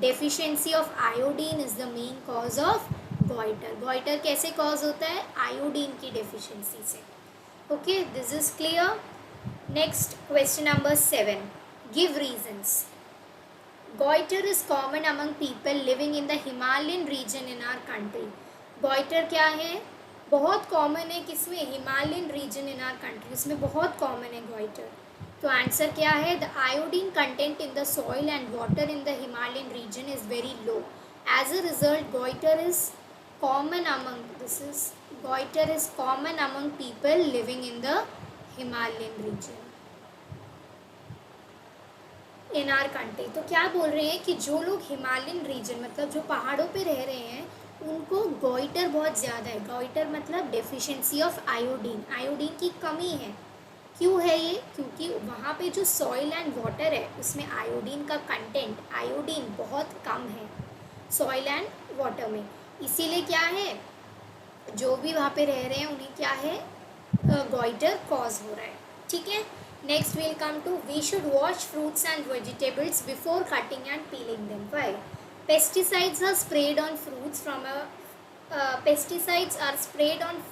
deficiency of iodine is the main cause of goitre. Goitre कैसे cause होता है? Iodine की deficiency से. Okay, this is clear. Next, question number 7. Give reasons. Goiter is common among people living in the Himalayan region in our country. Goiter क्या है? बहुत common है किसमें? Himalayan region in our country, उसमें बहुत common है goiter. तो answer क्या है? The iodine content in the soil and water in the Himalayan region is very low. As a result, goiter is common among people living in the Himalayan region in our country. तो क्या बोल रहे हैं कि जो लोग Himalayan reason मतलब जो पहाड़ों पे रह रहे हैं उनको गॉइटर बहुत ज़्यादा है. गॉइटर मतलब डेफिशिएंसी ऑफ आयोडीन, आयोडीन की कमी है. क्यों है ये? क्योंकि वहाँ पे जो सॉइल एंड वाटर है उसमें आयोडीन का कंटेंट, आयोडीन बहुत कम है सॉइल एंड वाटर में. इसीलिए क्या है, जो भी वहाँ पे रह रहे हैं उन्हें क्या है? गॉइटर कॉज हो रहा है. ठीक है. Next will come to we should wash fruits and vegetables before cutting and peeling them. Why? Pesticides are spread on fruits from pesticides are spread on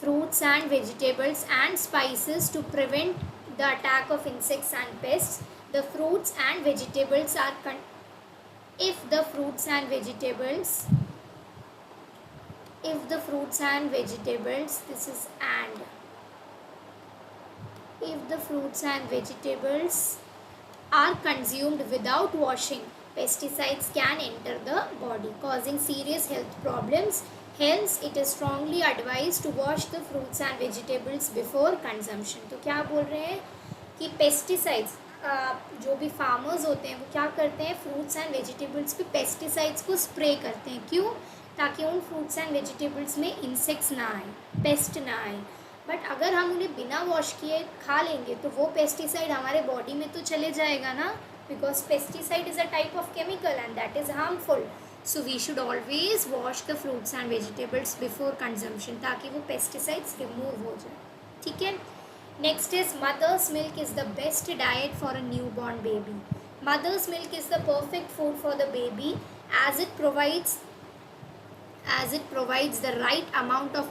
fruits and vegetables and spices to prevent the attack of insects and pests. The fruits and vegetables are if the fruits and vegetables this is and if the fruits and vegetables are consumed without washing, pesticides can enter the body causing serious health problems. Hence it is strongly advised to wash the fruits and vegetables before consumption. तो क्या बोल रहे हैं कि pesticides, जो भी farmers होते हैं वो क्या करते हैं? फ्रूट्स एंड वेजिटेबल्स पे पेस्टिसाइड्स को स्प्रे करते हैं. क्यों? ताकि उन फ्रूट्स एंड वेजिटेबल्स में इंसेक्ट्स ना आए, पेस्ट ना आए. बट अगर हम उन्हें बिना वॉश किए खा लेंगे तो वो पेस्टिसाइड हमारे बॉडी में तो चले जाएगा ना, because pesticide is a type of chemical and that is harmful. So we should always wash the fruits and vegetables before consumption ताकि वो पेस्टिसाइड्स रिमूव हो जाए. ठीक है. Next is mother's milk is the best diet for a new born baby. Mother's milk is the perfect food for the baby as it provides the right amount of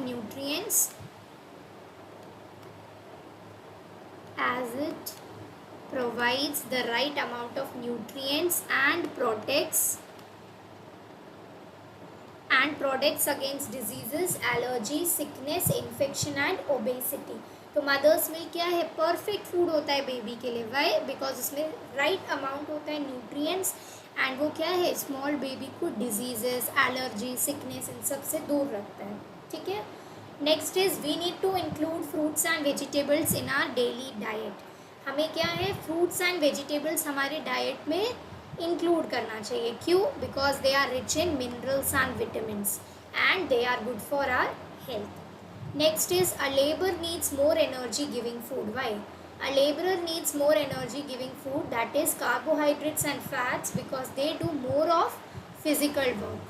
nutrients and protects against diseases, allergy, sickness, infection and obesity. तो mother's milk क्या है? Perfect food होता है baby के लिए. Why? Because उसमें right amount होता है न्यूट्रिएंट्स एंड वो क्या है? स्मॉल बेबी को डिजीजेस, एलर्जी, सिकनेस इन सब से दूर रखता है. ठीक है. Next is we need to include fruits and vegetables in our daily diet. हमें क्या है? फ्रूट्स एंड वेजिटेबल्स हमारे डाइट में इंक्लूड करना चाहिए. क्यों? Because they are rich in minerals and vitamins and they are good for our health. Next is a labor needs more energy giving food. Why? A laborer needs more energy giving food, that is carbohydrates and fats, because they do more of physical work.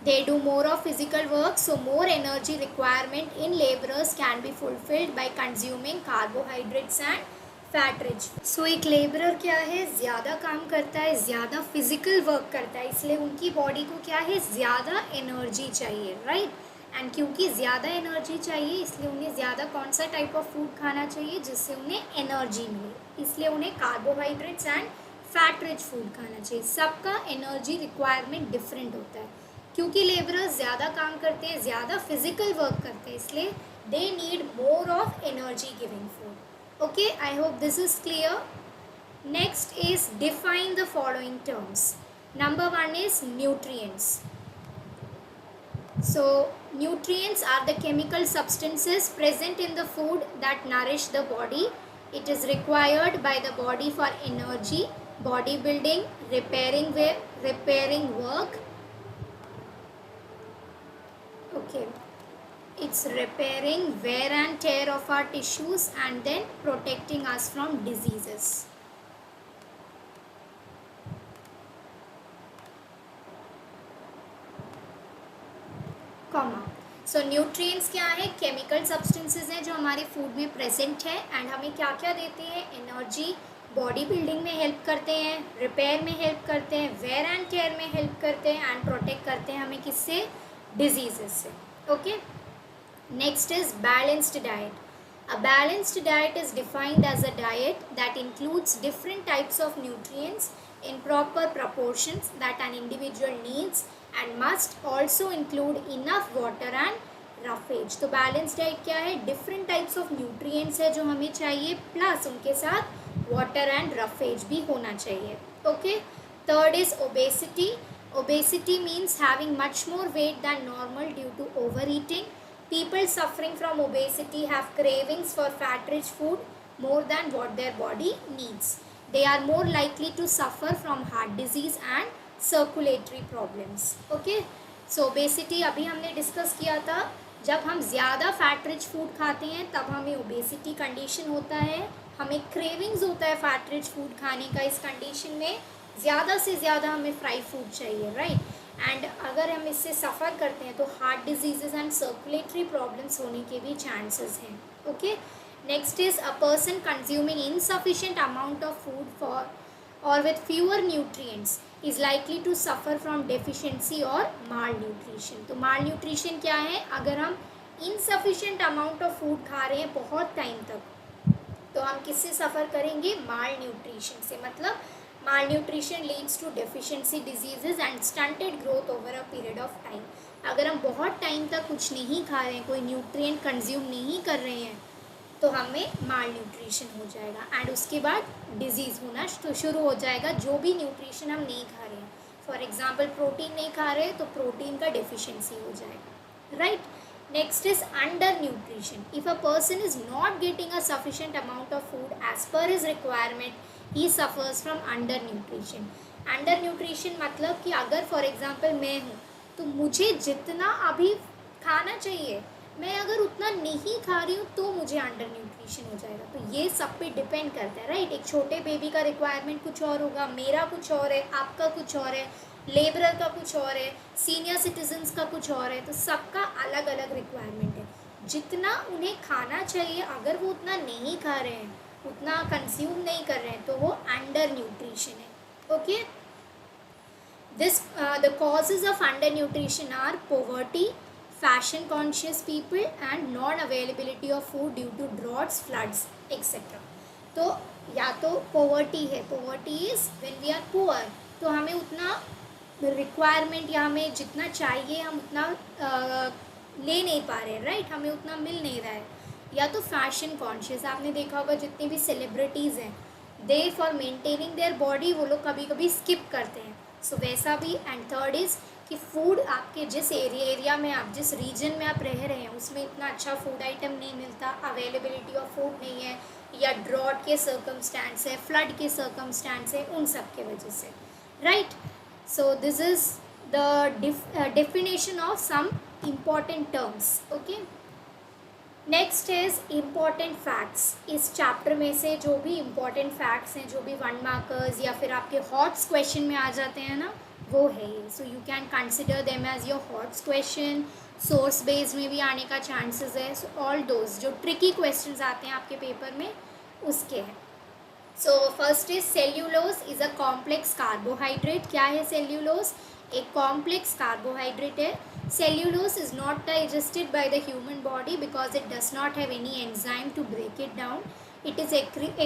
They do more of physical work, so more energy requirement in laborers can be fulfilled by consuming carbohydrates and fat rich. So एक labourer क्या है, ज़्यादा काम करता है, ज़्यादा physical work करता है, इसलिए उनकी बॉडी को क्या है, ज़्यादा एनर्जी चाहिए, राइट. एंड क्योंकि ज़्यादा एनर्जी चाहिए इसलिए उन्हें ज़्यादा कौन सा टाइप ऑफ फूड खाना चाहिए जिससे उन्हें एनर्जी मिले, इसलिए उन्हें carbohydrates and fat rich food खाना चाहिए. सबका एनर्जी रिक्वायरमेंट डिफरेंट होता है. क्योंकि लेबरर्स ज़्यादा काम करते हैं, ज़्यादा फिजिकल वर्क करते हैं, इसलिए they need more of energy giving food. Okay, I hope this is clear. Next is define the following terms. Number one is nutrients. So nutrients are the chemical substances present in the food that nourish the body. It is required by the body for energy, bodybuilding, repairing work. Okay. It's repairing wear and tear of our tissues and then protecting us from diseases. Comma. So nutrients क्या है, chemical substances हैं जो हमारे food में present है and हमें क्या क्या देते हैं, एनर्जी, बॉडी बिल्डिंग में हेल्प करते हैं, रिपेयर में हेल्प करते हैं, वेयर एंड टेयर में हेल्प करते हैं एंड प्रोटेक्ट करते हैं हमें किससे, डिजीजेस से. Okay. Next is balanced diet. A balanced diet is defined as a diet that includes different types of nutrients in proper proportions that an individual needs and must also include enough water and roughage. तो balanced diet क्या है, different types of nutrients है जो हमें चाहिए plus उनके साथ water and roughage भी होना चाहिए. Okay. Third is obesity. Obesity means having much more weight than normal due to overeating. People suffering from obesity have cravings for fat-rich food more than what their body needs. They are more likely to suffer from heart disease and circulatory problems. Okay? So obesity अभी हमने discuss किया था. जब हम ज़्यादा fat rich food खाते हैं तब हमें ओबेसिटी कंडीशन होता है, हमें क्रेविंग्स होता है फैट रिच फूड खाने का. इस कंडीशन में ज़्यादा से ज़्यादा हमें फ्राई फूड चाहिए, राइट. एंड अगर हम इससे सफ़र करते हैं तो heart diseases and circulatory problems होने के भी चांसेस हैं. Okay. Next is a person consuming insufficient amount of food for और with fewer nutrients is likely to suffer from deficiency और माल न्यूट्रिशन. तो माल न्यूट्रिशन क्या है, अगर हम इनसफिशिएंट अमाउंट ऑफ फूड खा रहे हैं बहुत टाइम तक तो हम किससे सफ़र करेंगे, माल न्यूट्रिशन से. मतलब malnutrition leads to deficiency diseases and stunted growth over a period of time. अगर हम बहुत टाइम तक कुछ नहीं खा रहे हैं, कोई न्यूट्रिएंट कंज्यूम नहीं कर रहे हैं तो हमें माल न्यूट्रिशन हो जाएगा एंड उसके बाद डिजीज़ होना तो शुरू हो जाएगा. जो भी न्यूट्रिशन हम नहीं खा रहे हैं, फॉर एग्जांपल प्रोटीन नहीं खा रहे तो प्रोटीन का डेफिशिएंसी हो जाएगा, right. Next is undernutrition. If a person is not getting a sufficient amount of food as per his requirement, he suffers from undernutrition. Undernutrition मतलब कि अगर फॉर एग्जांपल मैं हूँ तो मुझे जितना अभी खाना चाहिए मैं अगर उतना नहीं खा रही हूँ तो मुझे अंडर न्यूट्रिशन हो जाएगा. तो ये सब पे डिपेंड करता है, राइट. एक छोटे बेबी का रिक्वायरमेंट कुछ और होगा, मेरा कुछ और है, आपका कुछ और है, लेबरर का कुछ और है, सीनियर सिटीजन्स का कुछ और है. तो सबका अलग अलग रिक्वायरमेंट है. जितना उन्हें खाना चाहिए अगर वो उतना नहीं खा रहे हैं, उतना कंज्यूम नहीं कर रहे हैं तो वो अंडर न्यूट्रिशन है. Okay. This the causes of under nutrition are poverty, fashion conscious people and non availability of food due to droughts, floods etcetera. तो या तो पॉवर्टी है, poverty is when we are poor, तो हमें उतना requirement या हमें जितना चाहिए हम उतना ले नहीं पा रहे हैं, राइट. हमें उतना मिल नहीं रहा है. या तो फैशन कॉन्शियस, आपने देखा होगा जितनी भी सेलिब्रिटीज़ हैं दे फॉर मेंटेनिंग देयर बॉडी वो लोग कभी कभी स्किप करते हैं. सो वैसा भी. एंड थर्ड इज़ कि फूड आपके जिस एरिया में आप जिस रीजन में आप रह रहे हैं उसमें इतना अच्छा फूड आइटम नहीं मिलता, अवेलेबिलिटी ऑफ फूड नहीं है, या ड्रॉट के सर्कमस्टेंस है, फ्लड के सर्कमस्टेंस है, उन सब के वजह से, right. So this is the definition of some important terms. Okay, next is important facts. इस चैप्टर में से जो भी इम्पॉर्टेंट फैक्ट्स हैं, जो भी 1 मार्कर्स या फिर आपके हॉट्स क्वेश्चन में आ जाते हैं ना, वो है ये। So you can consider them as your HOTS question. Source based में भी आने का चांसेस है। सो ऑल दोज जो ट्रिकी क्वेश्चंस आते हैं आपके पेपर में, उसके हैं। So first is cellulose is a complex carbohydrate. क्या है सेल्यूलोज? एक कॉम्प्लेक्स कार्बोहाइड्रेट है। Cellulose is not digested by the human body because it does not have any enzyme to break it down. It is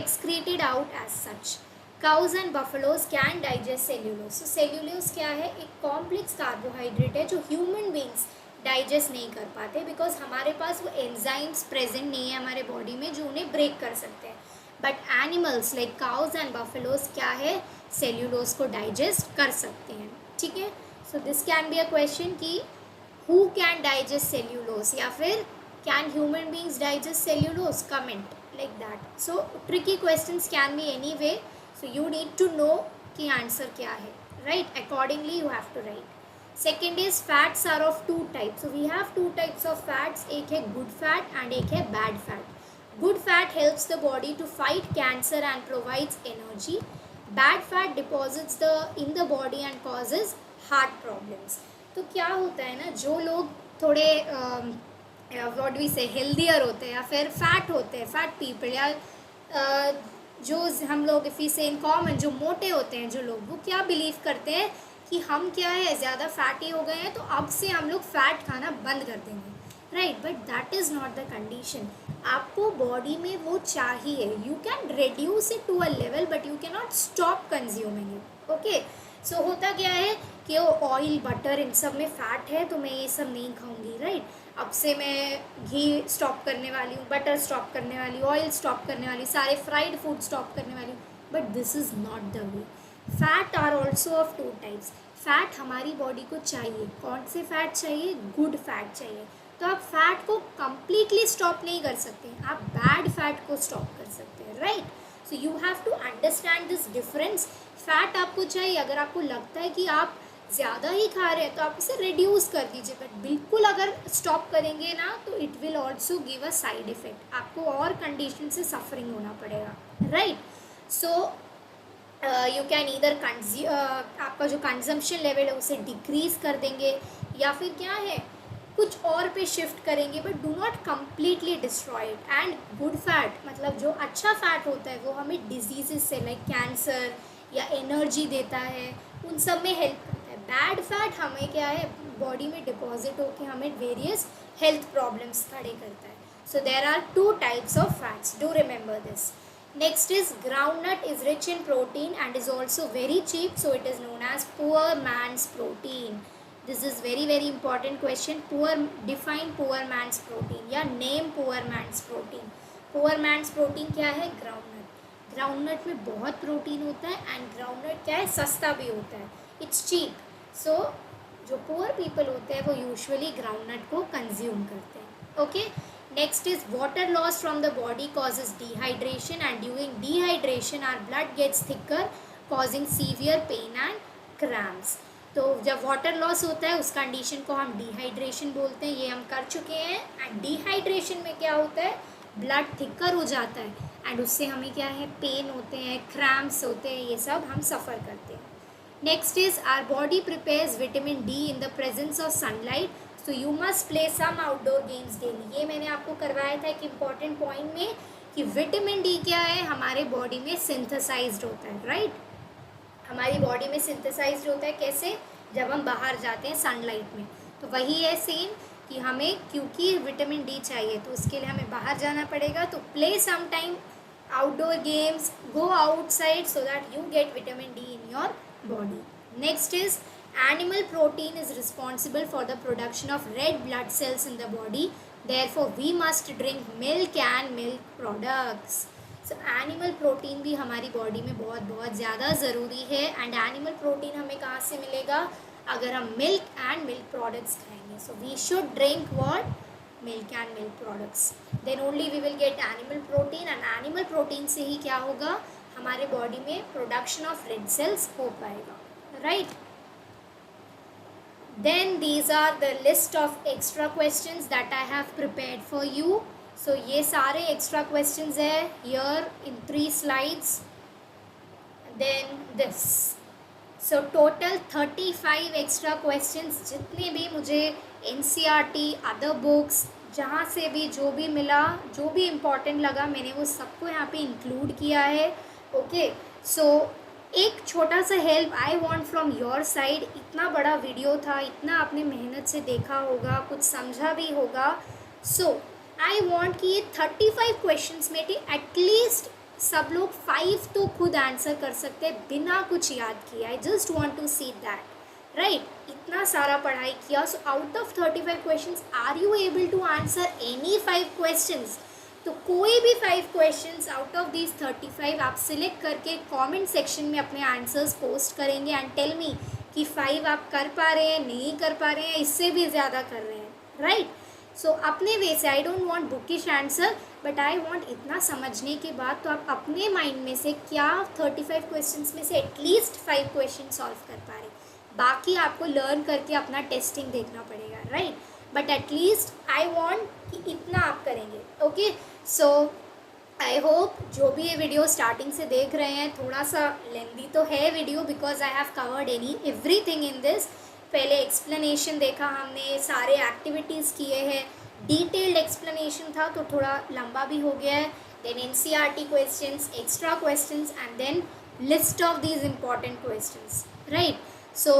excreted out as such. Cows and buffaloes can digest cellulose. So cellulose क्या है? एक complex carbohydrate है जो human beings digest नहीं कर पाते because हमारे पास वो एंजाइम्स प्रेजेंट नहीं है हमारे बॉडी में जो उन्हें ब्रेक कर सकते हैं। But animals like cows and buffaloes क्या है? सेल्यूलोज को डाइजेस्ट कर सकते हैं। ठीक है, so this can be a question कि who can digest cellulose या फिर can human beings digest cellulose? Comment like that. So tricky questions can be any way, so you need to know कि answer क्या है, right? Accordingly you have to write. Second is fats are of 2 types. So we have 2 types of fats. एक है good fat and एक है bad fat. Good fat helps the body to fight cancer and provides energy. Bad fat deposits in the body and causes heart problems. तो क्या होता है ना, जो लोग थोड़े व्हाट वी से हेल्दियर होते हैं या फिर फैट होते हैं, फैट पीपल, या जो हम लोग इफ़ी से इन कॉमन जो मोटे होते हैं जो लोग, वो क्या बिलीव करते हैं कि हम क्या है ज़्यादा फैटी हो गए हैं तो अब से हम लोग फैट खाना बंद कर देंगे, right. But that is not the condition. आपको बॉडी में वो चाहिए, you can reduce it to a level but you can not stop consuming it. Okay, so होता क्या है कि वो ऑयल बटर इन सब में फ़ैट है तो मैं ये सब नहीं खाऊंगी, राइट। अब से मैं घी स्टॉप करने वाली हूँ, बटर स्टॉप करने वाली हूँ, ऑयल स्टॉप करने वाली, सारे फ्राइड फूड स्टॉप करने वाली हूँ। But this is not the way. Fat are also of 2 types. Fat हमारी बॉडी को चाहिए। कौन से फैट चाहिए? गुड फैट चाहिए। तो आप फैट को कम्प्लीटली स्टॉप नहीं कर सकते, आप बैड फैट को स्टॉप कर सकते हैं, right. So you have to understand this difference. Fat आपको चाहिए, अगर आपको लगता है कि आप ज़्यादा ही खा रहे हैं तो आप इसे रिड्यूस कर दीजिए, बट बिल्कुल अगर स्टॉप करेंगे ना तो it will also give a side effect, आपको और कंडीशन से सफरिंग होना पड़ेगा, right. So you can either आपका जो कंजम्पशन लेवल है उसे डिक्रीज़ कर देंगे या फिर क्या है कुछ और पे शिफ्ट करेंगे, but do not completely destroy it. And good fat मतलब जो अच्छा फैट होता है वो हमें डिजीज़ से लाइक कैंसर या एनर्जी देता है, उन सब में हेल्प करता है। बैड फैट हमें क्या है बॉडी में डिपॉजिट होकर हमें वेरियस हेल्थ प्रॉब्लम्स खड़े करता है। So there are 2 types of fats, do remember this. Next is groundnut is rich in protein and is also very cheap, so it is known as poor man's protein. This is very very important question. Poor, define poor man's protein या name poor man's protein. Poor man's protein क्या है? Groundnut. Groundnut में बहुत protein होता है and groundnut क्या है सस्ता भी होता है, इट्स चीप। सो जो पुअर पीपल होते हैं वो यूजुअली ग्राउंडनट को कंज्यूम करते हैं। Okay, next is water loss from the body causes dehydration and during dehydration our blood gets thicker causing severe pain and cramps. तो जब वाटर लॉस होता है उस कंडीशन को हम डिहाइड्रेशन बोलते हैं, ये हम कर चुके हैं। एंड डिहाइड्रेशन में क्या होता है ब्लड थिकर हो जाता है एंड उससे हमें क्या है पेन होते हैं, क्रैम्प्स होते हैं, ये सब हम सफ़र करते हैं। Next is our body prepares vitamin D in the presence of sunlight, so you must play some outdoor games daily. ये मैंने आपको करवाया था एक इम्पॉर्टेंट पॉइंट में कि विटामिन डी क्या है हमारे बॉडी में सिंथेसाइज्ड होता है, राइट। हमारी बॉडी में सिंथेसाइज्ड होता है कैसे? जब हम बाहर जाते हैं सनलाइट में। तो वही है सेम कि हमें क्योंकि विटामिन डी चाहिए तो उसके लिए हमें बाहर जाना पड़ेगा। तो play some time outdoor games, go outside so that you get vitamin D in your body. Next is animal protein is responsible for the production of red blood cells in the body. Therefore, we must drink milk and milk products. So, animal protein भी हमारी body में बहुत बहुत ज़्यादा ज़रूरी है। And animal protein हमें कहाँ से मिलेगा? अगर हम मिल्क एंड मिल्क प्रोडक्ट्स खाएंगे। So we should drink what? Milk and milk products, then only we will get animal protein, and animal protein से ही क्या होगा, हमारे बॉडी में प्रोडक्शन ऑफ रेड सेल्स हो पाएगा, right. Then these are the list of extra questions that I have prepared for you. So ये सारे extra questions है here in 3 slides. Then this. So total 35 extra questions, जितने भी मुझे NCERT, other books, जहाँ से भी जो भी मिला, जो भी important लगा, मैंने वो सबको यहाँ पे include किया है, ओके। सो एक छोटा सा help I want from your side, इतना बड़ा वीडियो था, इतना आपने मेहनत से देखा होगा, कुछ समझा भी होगा, सो आई वांट कि ये 35 क्वेश्चंस में एटलीस्ट सब लोग 5 तो खुद आंसर कर सकते हैं बिना कुछ याद किए। I just want to see that, right. इतना सारा पढ़ाई किया, so out of 35 questions are you able to answer any 5 questions? तो कोई भी 5 क्वेश्चंस आउट ऑफ दीज 35 आप सिलेक्ट करके कमेंट सेक्शन में अपने आंसर्स पोस्ट करेंगे एंड टेल मी कि 5 आप कर पा रहे हैं, नहीं कर पा रहे हैं, इससे भी ज़्यादा कर रहे हैं, राइट। सो अपने वे से, I don't want bookish answer, but I want इतना समझने के बाद तो आप अपने माइंड में से क्या 35 क्वेश्चंस में से एटलीस्ट 5 क्वेश्चन सॉल्व कर पा रहे, बाकी आपको लर्न करके अपना टेस्टिंग देखना पड़ेगा, right. But at least I want कि इतना आप करेंगे, ओके। सो आई होप जो भी ये वीडियो स्टार्टिंग से देख रहे हैं, थोड़ा सा लेंदी तो है video because I have covered everything in this. पहले एक्सप्लेनेशन देखा हमने, सारे एक्टिविटीज़ किए हैं, डिटेल्ड एक्सप्लेनेशन था तो थोड़ा लंबा भी हो गया है। Then NCERT questions, extra questions, and then list of these important questions, right. So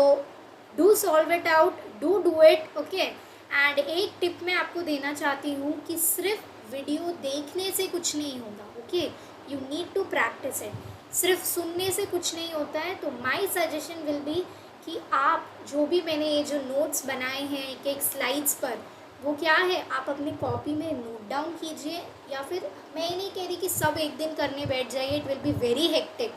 do solve it out, do it, okay. एंड एक टिप मैं आपको देना चाहती हूँ कि सिर्फ वीडियो देखने से कुछ नहीं होगा, okay, you need to practice it. सिर्फ सुनने से कुछ नहीं होता है, तो माय सजेशन विल बी कि आप जो भी मैंने ये जो नोट्स बनाए हैं एक एक स्लाइड्स पर, वो क्या है, आप अपनी कॉपी में नोट डाउन कीजिए, या फिर मैं नहीं कह रही कि सब एक दिन करने बैठ जाइए, it will be very hectic,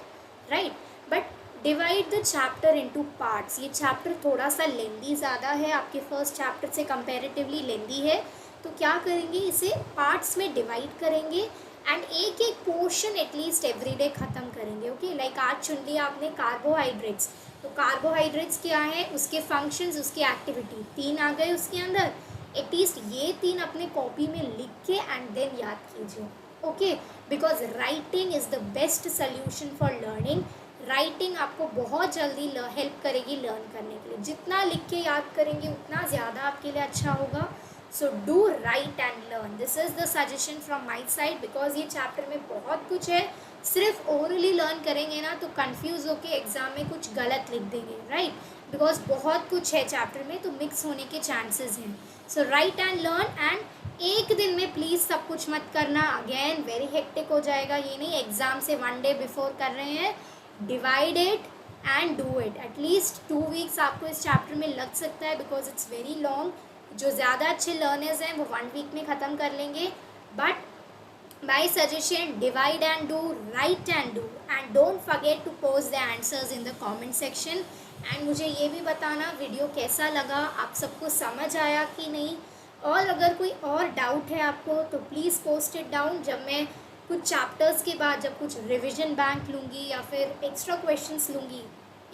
right. But divide the chapter into parts. ये चैप्टर थोड़ा सा लेंदी ज़्यादा है, आपके फर्स्ट चैप्टर से कंपैरेटिवली लेंदी है, तो क्या करेंगे, इसे पार्ट्स में डिवाइड करेंगे एंड एक एक पोर्शन एटलीस्ट एवरीडे ख़त्म करेंगे, ओके। लाइक आज चुन लिया आपने कार्बोहाइड्रेट्स, तो कार्बोहाइड्रेट्स क्या है, उसके फंक्शंस, उसकी एक्टिविटी 3 आ गए उसके अंदर, एटलीस्ट ये 3 अपने कॉपी में लिख के एंड देन याद कीजिए, okay. Because writing is the best solution for learning. Writing आपको बहुत जल्दी हेल्प करेगी लर्न करने के लिए, जितना लिख के याद करेंगे उतना ज़्यादा आपके लिए अच्छा होगा। So do right and learn, this is the suggestion from my side, because ये चैप्टर में बहुत कुछ है। सिर्फ ओरली लर्न करेंगे ना तो कंफ्यूज होके एग्ज़ाम में कुछ गलत लिख देंगे, राइट, बिकॉज बहुत कुछ है चैप्टर में, तो मिक्स होने के चांसेस हैं। सो राइट एंड लर्न, एंड एक दिन में प्लीज़ सब कुछ मत करना, अगेन वेरी हेक्टिक हो जाएगा। ये नहीं एग्ज़ाम से 1 डे बिफोर कर रहे हैं, divide it and do it. At least 2 weeks आपको इस चैप्टर में लग सकता है बिकॉज इट्स वेरी लॉन्ग। जो ज़्यादा अच्छे लर्नर्स हैं वो 1 वीक में ख़त्म कर लेंगे, but my suggestion, divide and do, right and do, and don't forget to post the answers in the comment section. And मुझे ये भी बताना वीडियो कैसा लगा, आप सबको समझ आया कि नहीं, और अगर कोई और डाउट है आपको तो प्लीज़ पोस्ट इट डाउन। जब मैं कुछ चैप्टर्स के बाद जब कुछ रिविजन बैंक लूँगी या फिर एक्स्ट्रा क्वेश्चंस लूँगी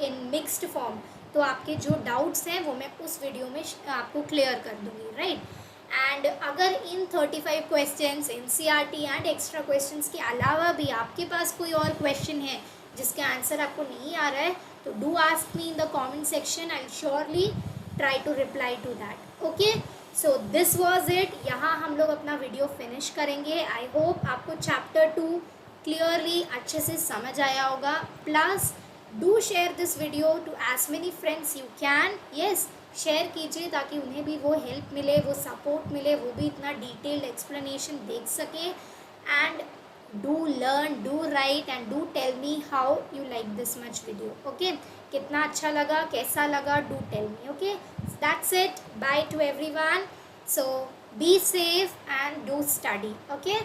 इन मिक्स्ड फॉर्म, तो आपके जो डाउट्स हैं वो मैं उस वीडियो में आपको क्लियर कर दूँगी, राइट। एंड अगर इन 35 questions NCERT and extra questions के अलावा भी आपके पास कोई और क्वेश्चन है जिसके आंसर आपको नहीं आ रहा है, तो do ask me in the comment section, I will surely try to reply to that, okay. So this was it. यहाँ हम लोग अपना वीडियो फिनिश करेंगे। आई होप आपको चैप्टर 2 क्लियरली अच्छे से समझ आया होगा। Please do share this video to as many friends you can, yes, share कीजिए ताकि उन्हें भी वो हेल्प मिले, वो सपोर्ट मिले, वो भी इतना डिटेल्ड एक्सप्लेनेशन देख सके। And do learn, do right, and do tell me how you like this much video, okay. कितना अच्छा लगा, कैसा लगा, do tell me, okay. That's it. Bye to everyone. So be safe and do study. Okay.